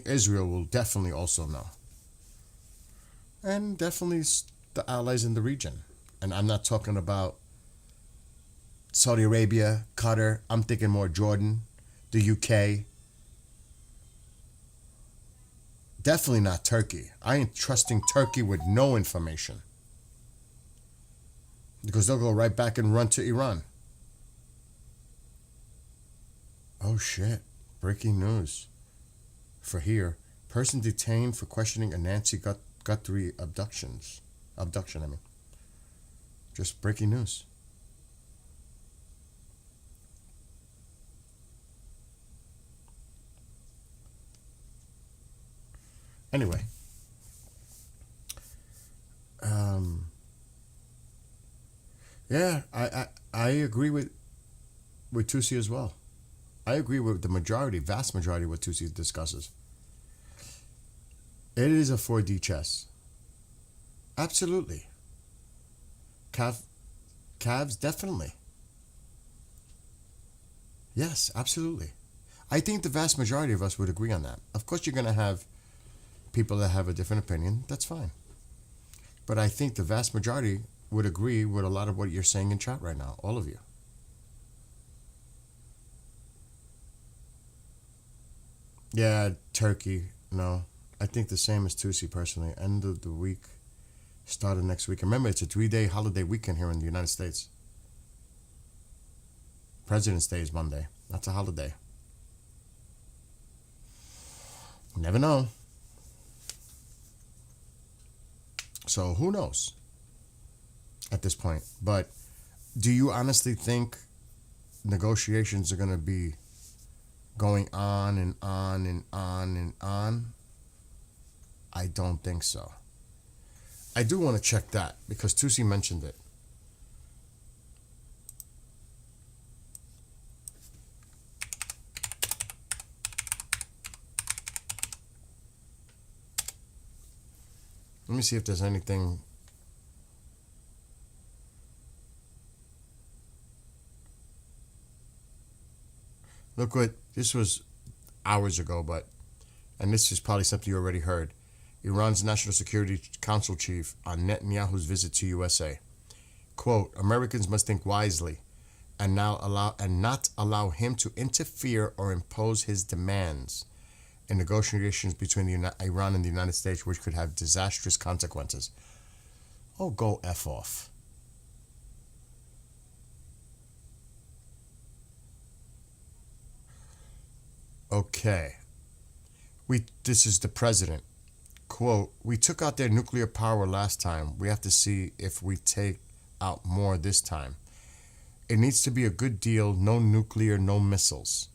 A: Israel will definitely also know. And definitely the allies in the region. And I'm not talking about Saudi Arabia, Qatar. I'm thinking more Jordan, the UK. Definitely not Turkey. I ain't trusting Turkey with no information. Because they'll go right back and run to Iran. Oh shit. Breaking news. For here. Person detained for questioning a Nancy Guthrie abduction, I mean. Just breaking news. Anyway. Yeah, I agree with Tusi as well. I agree with the vast majority of what Tusi discusses. It is a 4D chess. Absolutely. Cavs, definitely. Yes, absolutely. I think the vast majority of us would agree on that. Of course, you're going to have people that have a different opinion. That's fine. But I think the vast majority would agree with a lot of what you're saying in chat right now. All of you. Yeah, Turkey. No. I think the same as Tusi personally. End of the week. Start of next week. Remember, it's a 3-day holiday weekend here in the United States. President's Day is Monday. That's a holiday. You never know. So who knows at this point? But do you honestly think negotiations are going to be going on and on and on and on? I don't think so. I do want to check that because Tusi mentioned it. Let me see if there's anything. Look what this was. hours ago, and this is probably something you already heard. Iran's National Security Council chief on Netanyahu's visit to USA. Quote, Americans must think wisely and not allow him to interfere or impose his demands in negotiations between Iran and the United States, which could have disastrous consequences. Oh, go F off. Okay. This is the president. Quote, we took out their nuclear power last time. We have to see if we take out more this time. It needs to be a good deal. No nuclear, no missiles.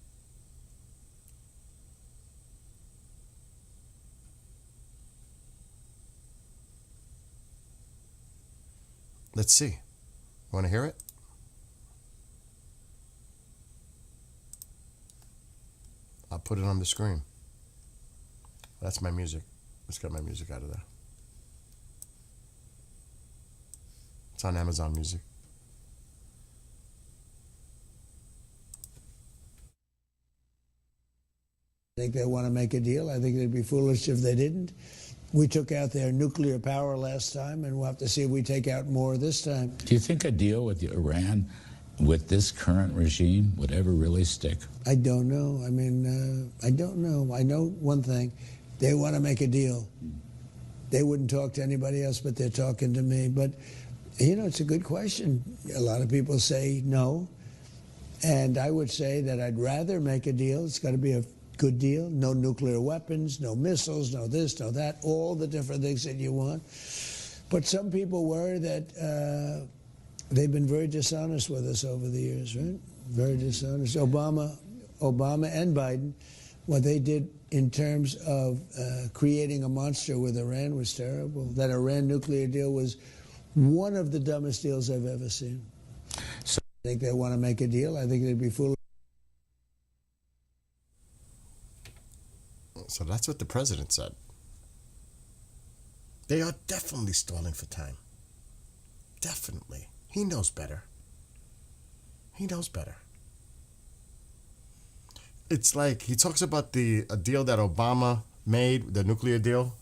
A: Let's see. Want to hear it? I'll put it on the screen. That's my music. Let's get my music out of there. It's on Amazon Music.
J: I think they want to make a deal. I think they'd be foolish if they didn't. We took out their nuclear power last time, and we'll have to see if we take out more this time.
K: Do you think a deal with Iran, with this current regime, would ever really stick?
J: I don't know. I mean, I don't know. I know one thing. They want to make a deal. They wouldn't talk to anybody else, but they're talking to me. But, you know, it's a good question. A lot of people say no. And I would say that I'd rather make a deal. It's got to be a good deal. No nuclear weapons, no missiles, no this, no that, all the different things that you want. But some people worry that they've been very dishonest with us over the years, right? Very dishonest. Obama and Biden, what they did in terms of creating a monster with Iran was terrible. That Iran nuclear deal was one of the dumbest deals I've ever seen. So I think they want to make a deal. I think they'd be foolish.
A: So that's what the president said. They are definitely stalling for time. Definitely. He knows better. He knows better. It's like he talks about a deal that Obama made, the nuclear deal.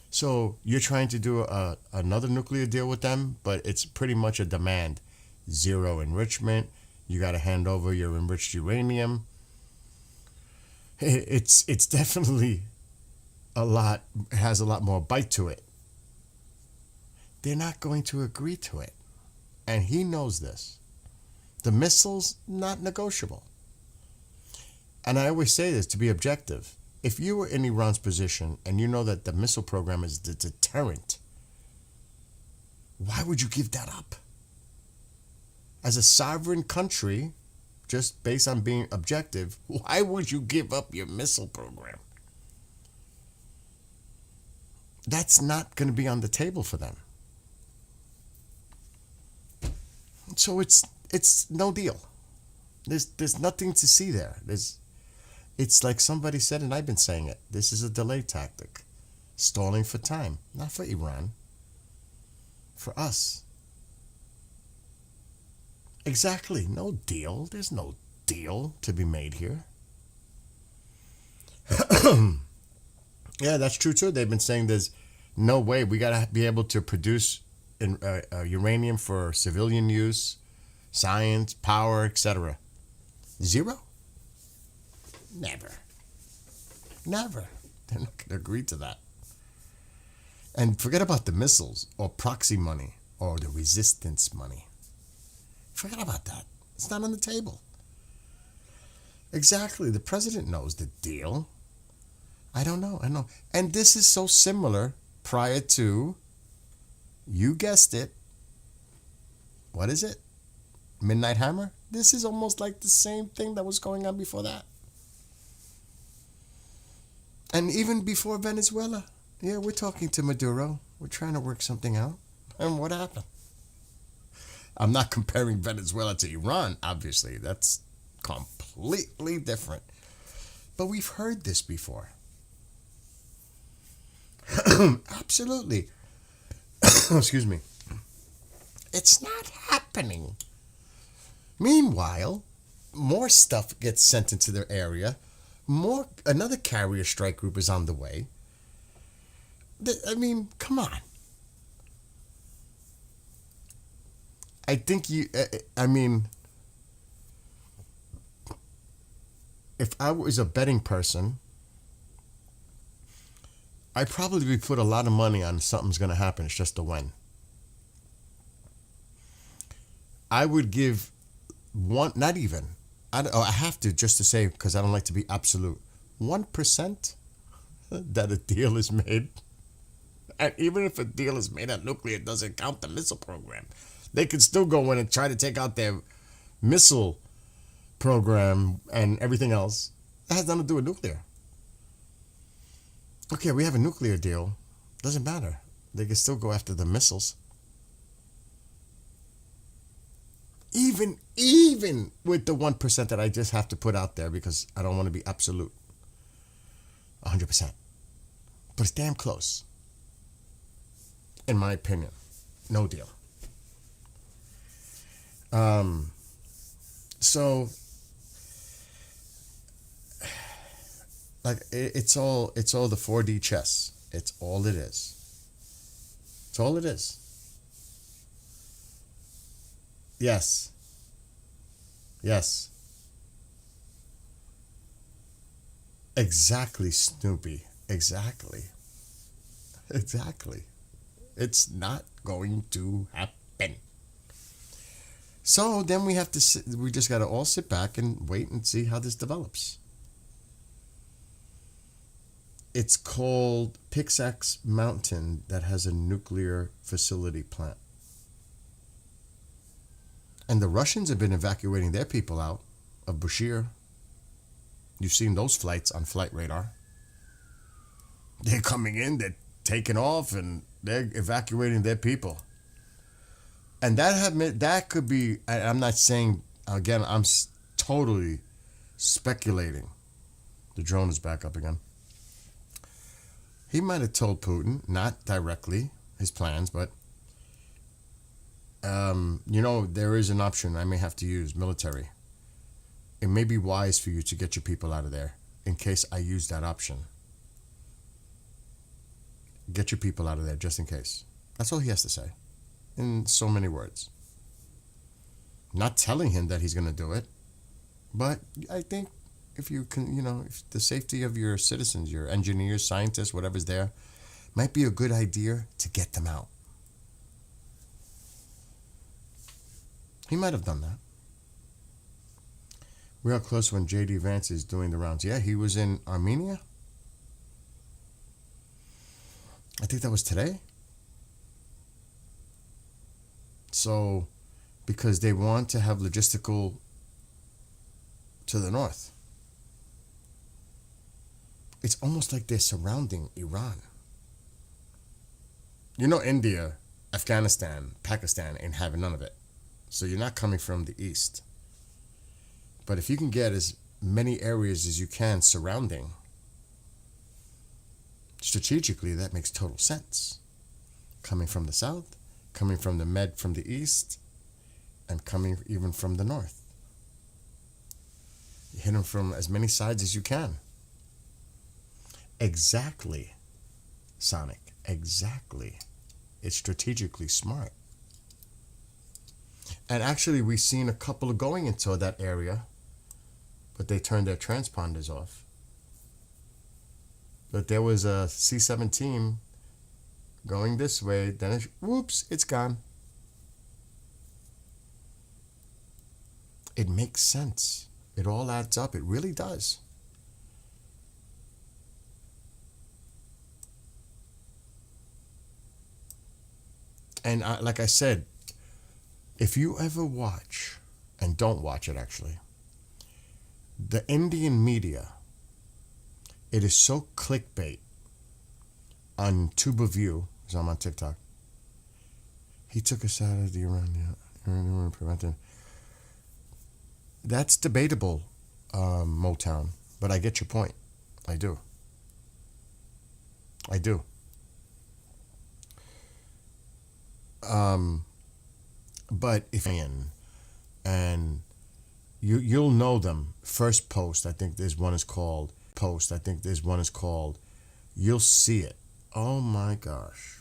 A: So you're trying to do another nuclear deal with them, but it's pretty much a demand. Zero enrichment. You got to hand over your enriched uranium. It's definitely it has a lot more bite to it. They're not going to agree to it. And he knows this. The missiles, not negotiable. And I always say this to be objective. If you were in Iran's position and you know that the missile program is the deterrent, why would you give that up? As a sovereign country, just based on being objective, why would you give up your missile program? That's not going to be on the table for them. So it's no deal. There's nothing to see there. It's like somebody said, and I've been saying it. This is a delay tactic. Stalling for time. Not for Iran. For us. Exactly. No deal. There's no deal to be made here. Yeah, that's true too. They've been saying there's no way. We got to be able to produce uranium for civilian use, science, power, etc. Zero? Never. Never. They're not going to agree to that. And forget about the missiles or proxy money or the resistance money. Forget about that. It's not on the table. Exactly. The president knows the deal. I don't know. I know. And this is so similar prior to, you guessed it. What is it? Midnight Hammer? This is almost like the same thing that was going on before that. And even before Venezuela. Yeah, we're talking to Maduro. We're trying to work something out. And what happened? I'm not comparing Venezuela to Iran, obviously. That's completely different. But we've heard this before. Absolutely. Excuse me. It's not happening. Meanwhile, more stuff gets sent into their area. another carrier strike group is on the way. I mean, come on. I think I mean, if I was a betting person, I'd probably put a lot of money on something's going to happen. It's just the when. I would give one, not even, I have to just to say, because I don't like to be absolute, 1% that a deal is made. And even if a deal is made on nuclear, it doesn't count the missile program. They could still go in and try to take out their missile program and everything else. That has nothing to do with nuclear. Okay, we have a nuclear deal. Doesn't matter. They can still go after the missiles. Even with the 1% that I just have to put out there because I don't want to be absolute. 100%. But it's damn close. In my opinion. No deal. So like it's all the 4D chess. It's all it is. It's all it is. Yes. Yes. Exactly, Snoopy. Exactly. Exactly. It's not going to happen. So then we just got to all sit back and wait and see how this develops. It's called Pixax Mountain that has a nuclear facility plant. And the Russians have been evacuating their people out of Bushehr. You've seen those flights on flight radar. They're coming in, they're taking off, and they're evacuating their people. And that could be, I'm not saying, again, I'm totally speculating. The drone is back up again. He might have told Putin, not directly, his plans, but there is an option I may have to use, military. It may be wise for you to get your people out of there in case I use that option. Get your people out of there just in case. That's all he has to say in so many words. Not telling him that he's going to do it, but I think if you can, if the safety of your citizens, your engineers, scientists, whatever's there, might be a good idea to get them out. He might have done that. Real close when J.D. Vance is doing the rounds. Yeah, he was in Armenia. I think that was today. So, because they want to have logistical to the north. It's almost like they're surrounding Iran. India, Afghanistan, Pakistan ain't having none of it. So you're not coming from the east. But if you can get as many areas as you can surrounding, strategically, that makes total sense. Coming from the south, coming from the Med from the east, and coming even from the north. You hit them from as many sides as you can. Exactly, Sonic. Exactly. It's strategically smart. And actually, we've seen a couple of going into that area, but they turned their transponders off. But there was a C-17 going this way, then whoops, it's gone. It makes sense. It all adds up. It really does. And like I said, if you ever watch, and don't watch it actually, the Indian media, it is so clickbait on Tuba View, because I'm on TikTok. He took us out of the Iranian prevented. That's debatable, Motown, but I get your point. I do. But if and you'll know them. First post, I think there's one is called Post, I think this one is called. You'll see it. Oh my gosh.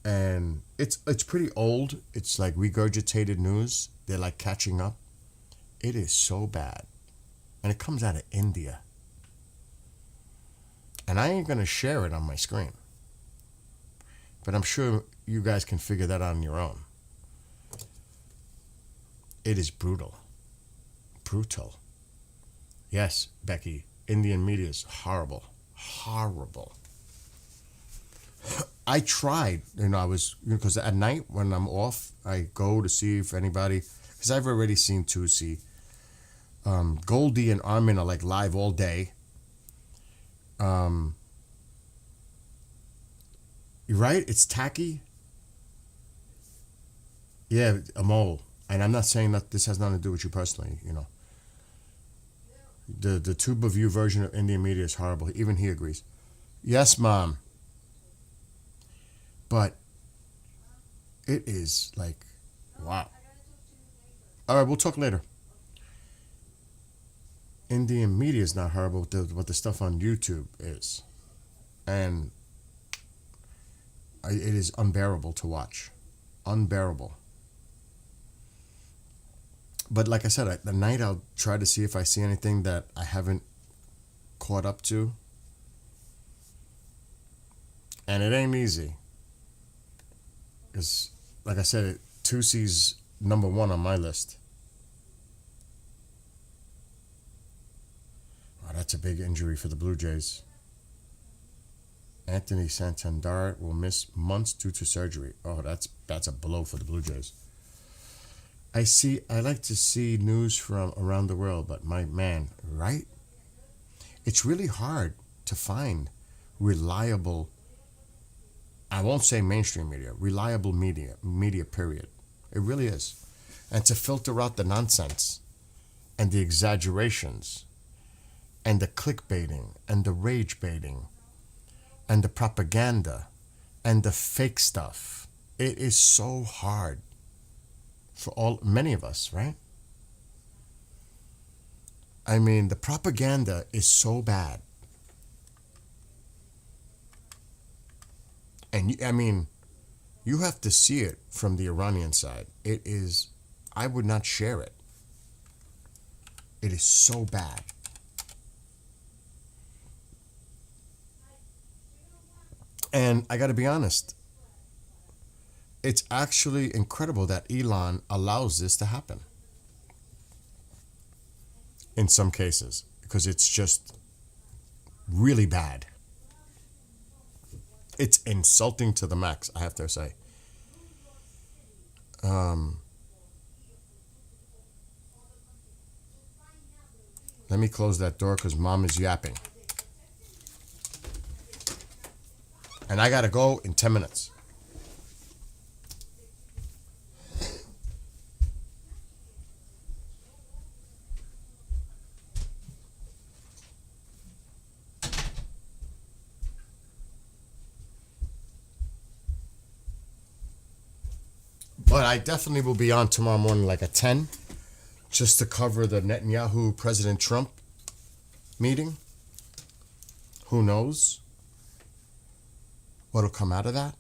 A: And it's pretty old. It's like regurgitated news. They're like catching up. It is so bad. And it comes out of India. And I ain't going to share it on my screen. But I'm sure you guys can figure that out on your own. It is brutal. Brutal. Yes, Becky, Indian media is horrible. Horrible. I tried, I was, because at night when I'm off, I go to see if anybody, because I've already seen Tusi. Goldie and Armin are like live all day. You're right, it's tacky. Yeah, Amol. And I'm not saying that this has nothing to do with you personally, The Tube of You version of Indian media is horrible. Even he agrees. Yes, Mom. But it is like, wow. All right, we'll talk later. Indian media is not horrible, what the stuff on YouTube is. And it is unbearable to watch. Unbearable. But like I said, at night I'll try to see if I see anything that I haven't caught up to. And it ain't easy. Because, like I said, Tusi's number one on my list. Wow, that's a big injury for the Blue Jays. Anthony Santander will miss months due to surgery. Oh, that's a blow for the Blue Jays. I like to see news from around the world, but my man, right? It's really hard to find reliable, I won't say mainstream media, reliable media, period. It really is. And to filter out the nonsense and the exaggerations and the clickbaiting and the rage baiting and the propaganda and the fake stuff. It is so hard for many of us, right? I mean, the propaganda is so bad. And I mean, you have to see it from the Iranian side. It is, I would not share it. It is so bad. And I got to be honest, it's actually incredible that Elon allows this to happen. In some cases, because it's just really bad. It's insulting to the max, I have to say. Let me close that door because Mom is yapping. And I got to go in 10 minutes. But I definitely will be on tomorrow morning like at 10 just to cover the Netanyahu President Trump meeting. Who knows what'll come out of that?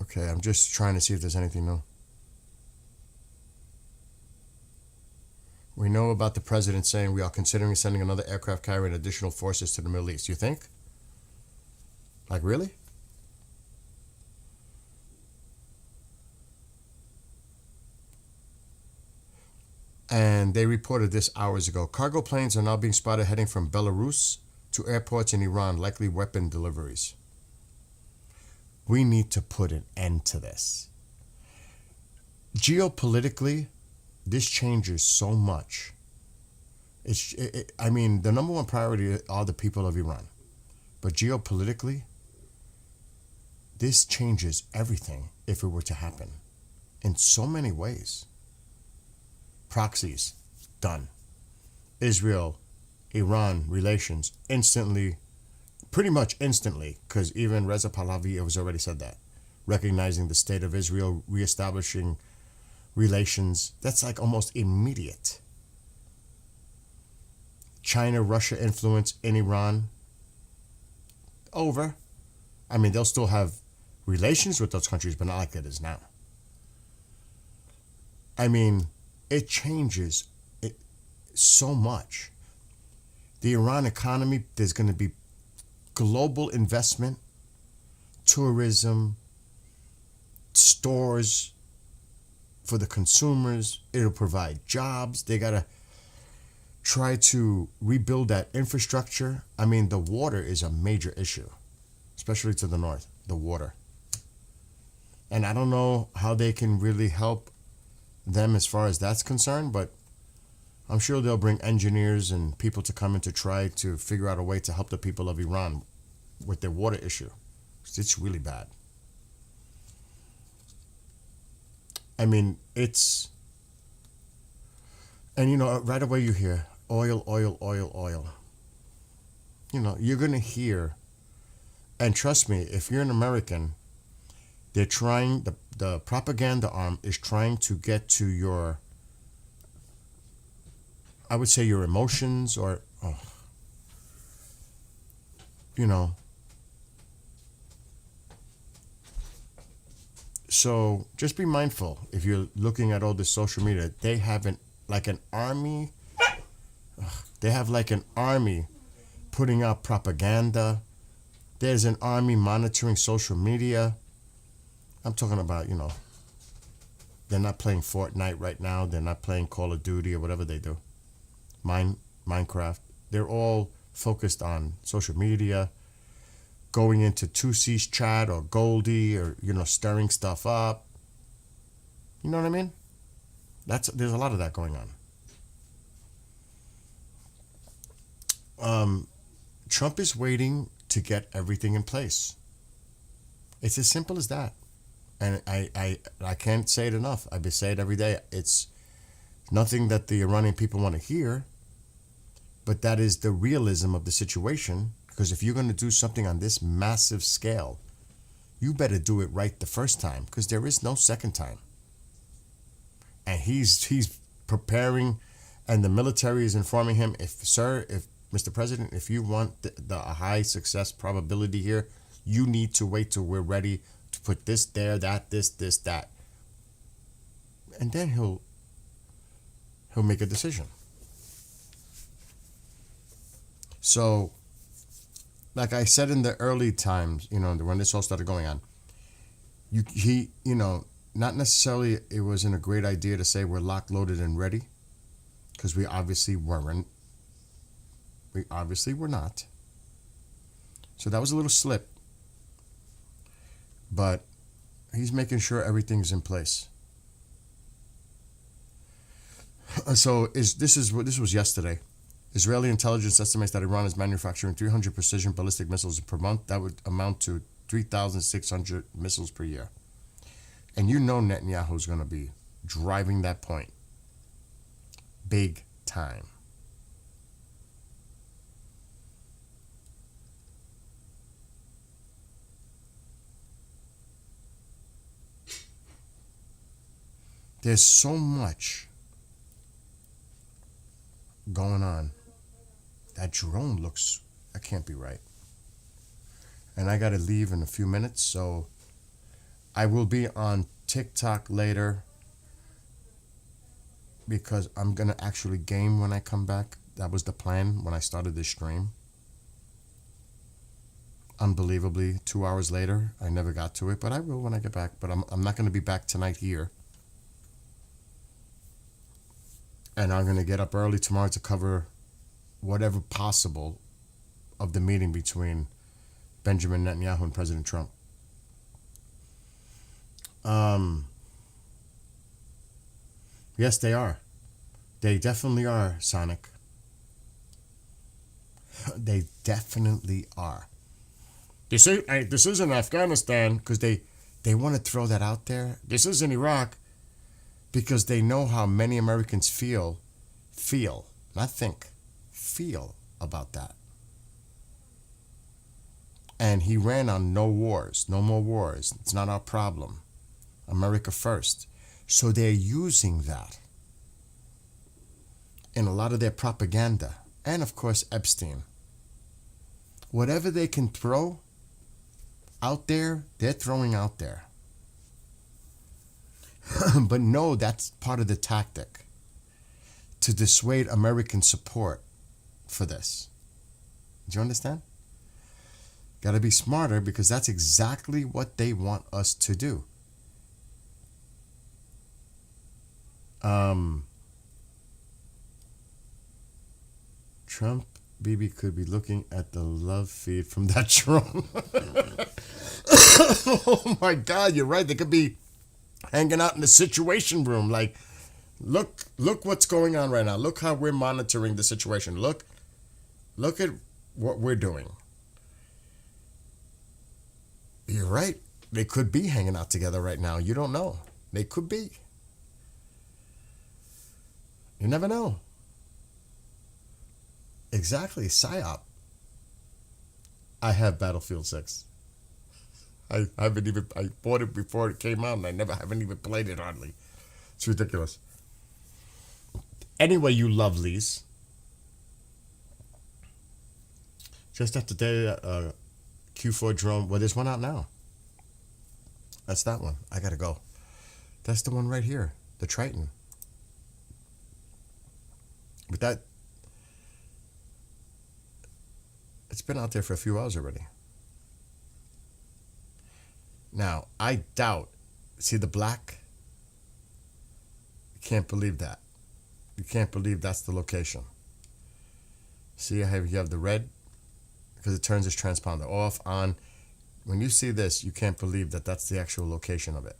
A: Okay, I'm just trying to see if there's anything new. We know about the president saying we are considering sending another aircraft carrier and additional forces to the Middle East. You think? Like, really? And they reported this hours ago. Cargo planes are now being spotted heading from Belarus to airports in Iran, likely weapon deliveries. We need to put an end to this. Geopolitically, this changes so much. I mean, the number one priority are the people of Iran. But geopolitically, this changes everything if it were to happen. In so many ways. Proxies, done. Israel, Iran relations instantly, pretty much instantly, because even Reza Pahlavi has already said that, recognizing the state of Israel, reestablishing relations, that's like almost immediate. China, Russia influence in Iran, over. I mean, they'll still have relations with those countries, but not like it is now. I mean, it changes it so much. The Iran economy, there's going to be global investment, tourism, stores for the consumers. It'll provide jobs. They got to try to rebuild that infrastructure. I mean, the water is a major issue, especially to the north, the water. And I don't know how they can really help them as far as that's concerned, but I'm sure they'll bring engineers and people to come in to try to figure out a way to help the people of Iran with their water issue. It's really bad. I mean, it's... And, you know, right away you hear oil, oil, oil, oil. You know, you're going to hear... And trust me, if you're an American, they're trying... The propaganda arm is trying to get to your... I would say your emotions or... you know... So just be mindful if you're looking at all this social media. They have an army. They have like an army putting out propaganda. There's an army monitoring social media. I'm talking about, you know, they're not playing Fortnite right now. They're not playing Call of Duty or whatever they do. Minecraft. They're all focused on social media, going into 2C's chat or Goldie or, you know, stirring stuff up. You know what I mean? There's a lot of that going on. Trump is waiting to get everything in place. It's as simple as that. And I can't say it enough. I say it every day. It's nothing that the Iranian people want to hear, but that is the realism of the situation. Because if you're going to do something on this massive scale, you better do it right the first time, because there is no second time. And he's preparing, and the military is informing him, if Mr. President, if you want the high success probability here, you need to wait till we're ready to put this there, that, this, that. And then he'll make a decision. So, like I said in the early times, you know, when this all started going on, not necessarily it wasn't a great idea to say we're locked, loaded, and ready, because we obviously weren't. We obviously were not. So that was a little slip. But he's making sure everything's in place. So this was yesterday. Israeli intelligence estimates that Iran is manufacturing 300 precision ballistic missiles per month. That would amount to 3,600 missiles per year. And you know Netanyahu's going to be driving that point big time. There's so much going on. That drone looks, that can't be right. And I got to leave in a few minutes, so I will be on TikTok later because I'm going to actually game when I come back. That was the plan when I started this stream. Unbelievably, 2 hours later, I never got to it, but I will when I get back. But I'm not going to be back tonight here. And I'm going to get up early tomorrow to cover whatever possible of the meeting between Benjamin Netanyahu and President Trump. Yes, they are. They definitely are, Sonic. They definitely are. This isn't Afghanistan, because they want to throw that out there. This isn't Iraq, because they know how many Americans feel, not think. feel about that. And he ran on no wars, no more wars. It's not our problem. America first. So they're using that in a lot of their propaganda. And of course, Epstein. Whatever they can throw out there, they're throwing out there. But no, that's part of the tactic to dissuade American support for this. Do you understand? Got to be smarter, because that's exactly what they want us to do. Trump, Bibi could be looking at the love feed from that drone. Oh my God, you're right. They could be hanging out in the Situation Room. Like, look what's going on right now. Look how we're monitoring the situation. Look at what we're doing. You're right. They could be hanging out together right now. You don't know. They could be. You never know. Exactly. PSYOP. I have Battlefield 6. I bought it before it came out, and I haven't even played it hardly. It's ridiculous. Anyway, you lovelies. Just after today, Q4 drone. Well, there's one out now. That's that one. I gotta go. That's the one right here. The Triton. But that, it's been out there for a few hours already. Now, I doubt, see the black? You can't believe that. You can't believe that's the location. See, you have the red, because it turns this transponder off, on. When you see this, you can't believe that that's the actual location of it.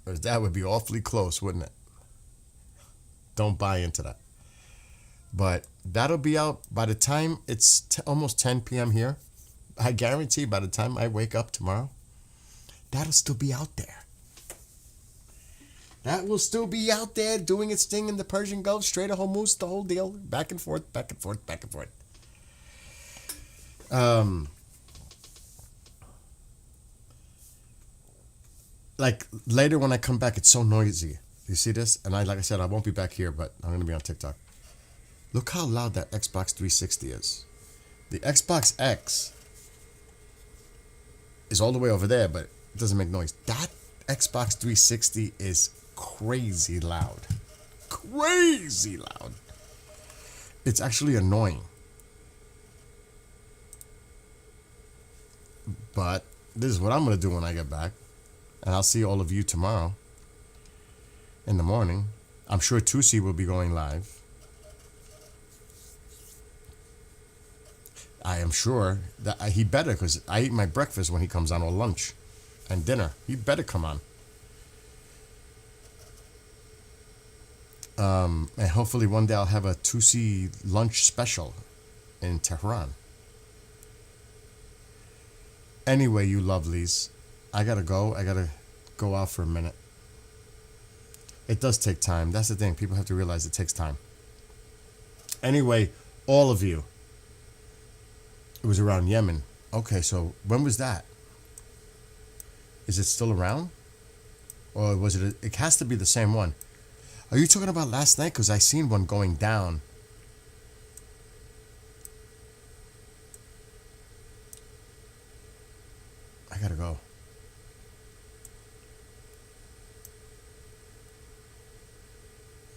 A: Because that would be awfully close, wouldn't it? Don't buy into that. But that'll be out by the time it's almost 10 p.m. here. I guarantee by the time I wake up tomorrow, that'll still be out there. That will still be out there doing its thing in the Persian Gulf, Strait of Hormuz, the whole deal. Back and forth, back and forth, back and forth. Like later when I come back, it's so noisy. You see this? And like I said, I won't be back here, but I'm going to be on TikTok. Look how loud that Xbox 360 is. The Xbox X is all the way over there, but it doesn't make noise. That Xbox 360 is crazy loud. Crazy loud. It's actually annoying. But this is what I'm going to do when I get back. And I'll see all of you tomorrow in the morning. I'm sure Tusi will be going live. I am sure that he better, because I eat my breakfast when he comes on, or lunch and dinner. He better come on. And hopefully one day I'll have a Tusi lunch special in Tehran. Anyway, you lovelies, I gotta go. I gotta go out for a minute. It does take time. That's the thing. People have to realize it takes time. Anyway, all of you. It was around Yemen. Okay, so when was that? Is it still around? Or was it? It has to be the same one. Are you talking about last night? Because I seen one going down. I gotta go.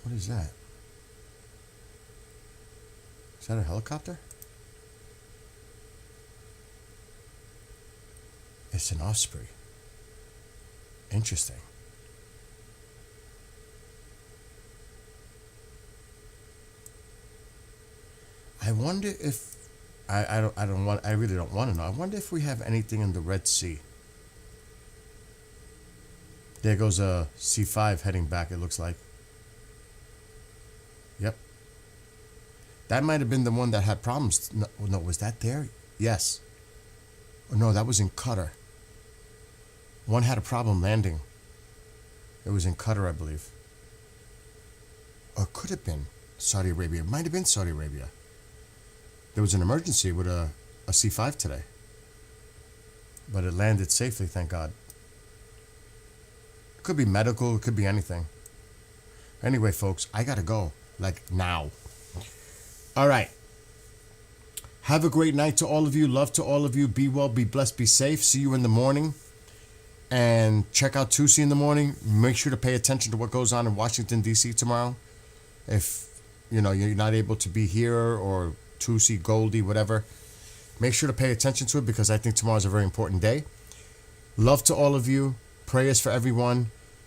A: What is that? Is that a helicopter? It's an Osprey. Interesting. I wonder if I really don't want to know. I wonder if we have anything in the Red Sea. There goes a C5 heading back, it looks like. Yep. That might have been the one that had problems. No, was that there? Yes. No, that was in Qatar. One had a problem landing. It was in Qatar, I believe. or could have been Saudi Arabia. It might have been Saudi Arabia. There was an emergency with a C-5 today. But it landed safely, thank God. It could be medical, it could be anything. Anyway, folks, I gotta go. Like, now. All right. Have a great night to all of you. Love to all of you. Be well, be blessed, be safe. See you in the morning. And check out Tusi in the morning. Make sure to pay attention to what goes on in Washington, D.C. tomorrow. If, you're not able to be here, or Tusi, Goldie, whatever, make sure to pay attention to it, because I think tomorrow's a very important day. Love to all of you. Prayers for everyone.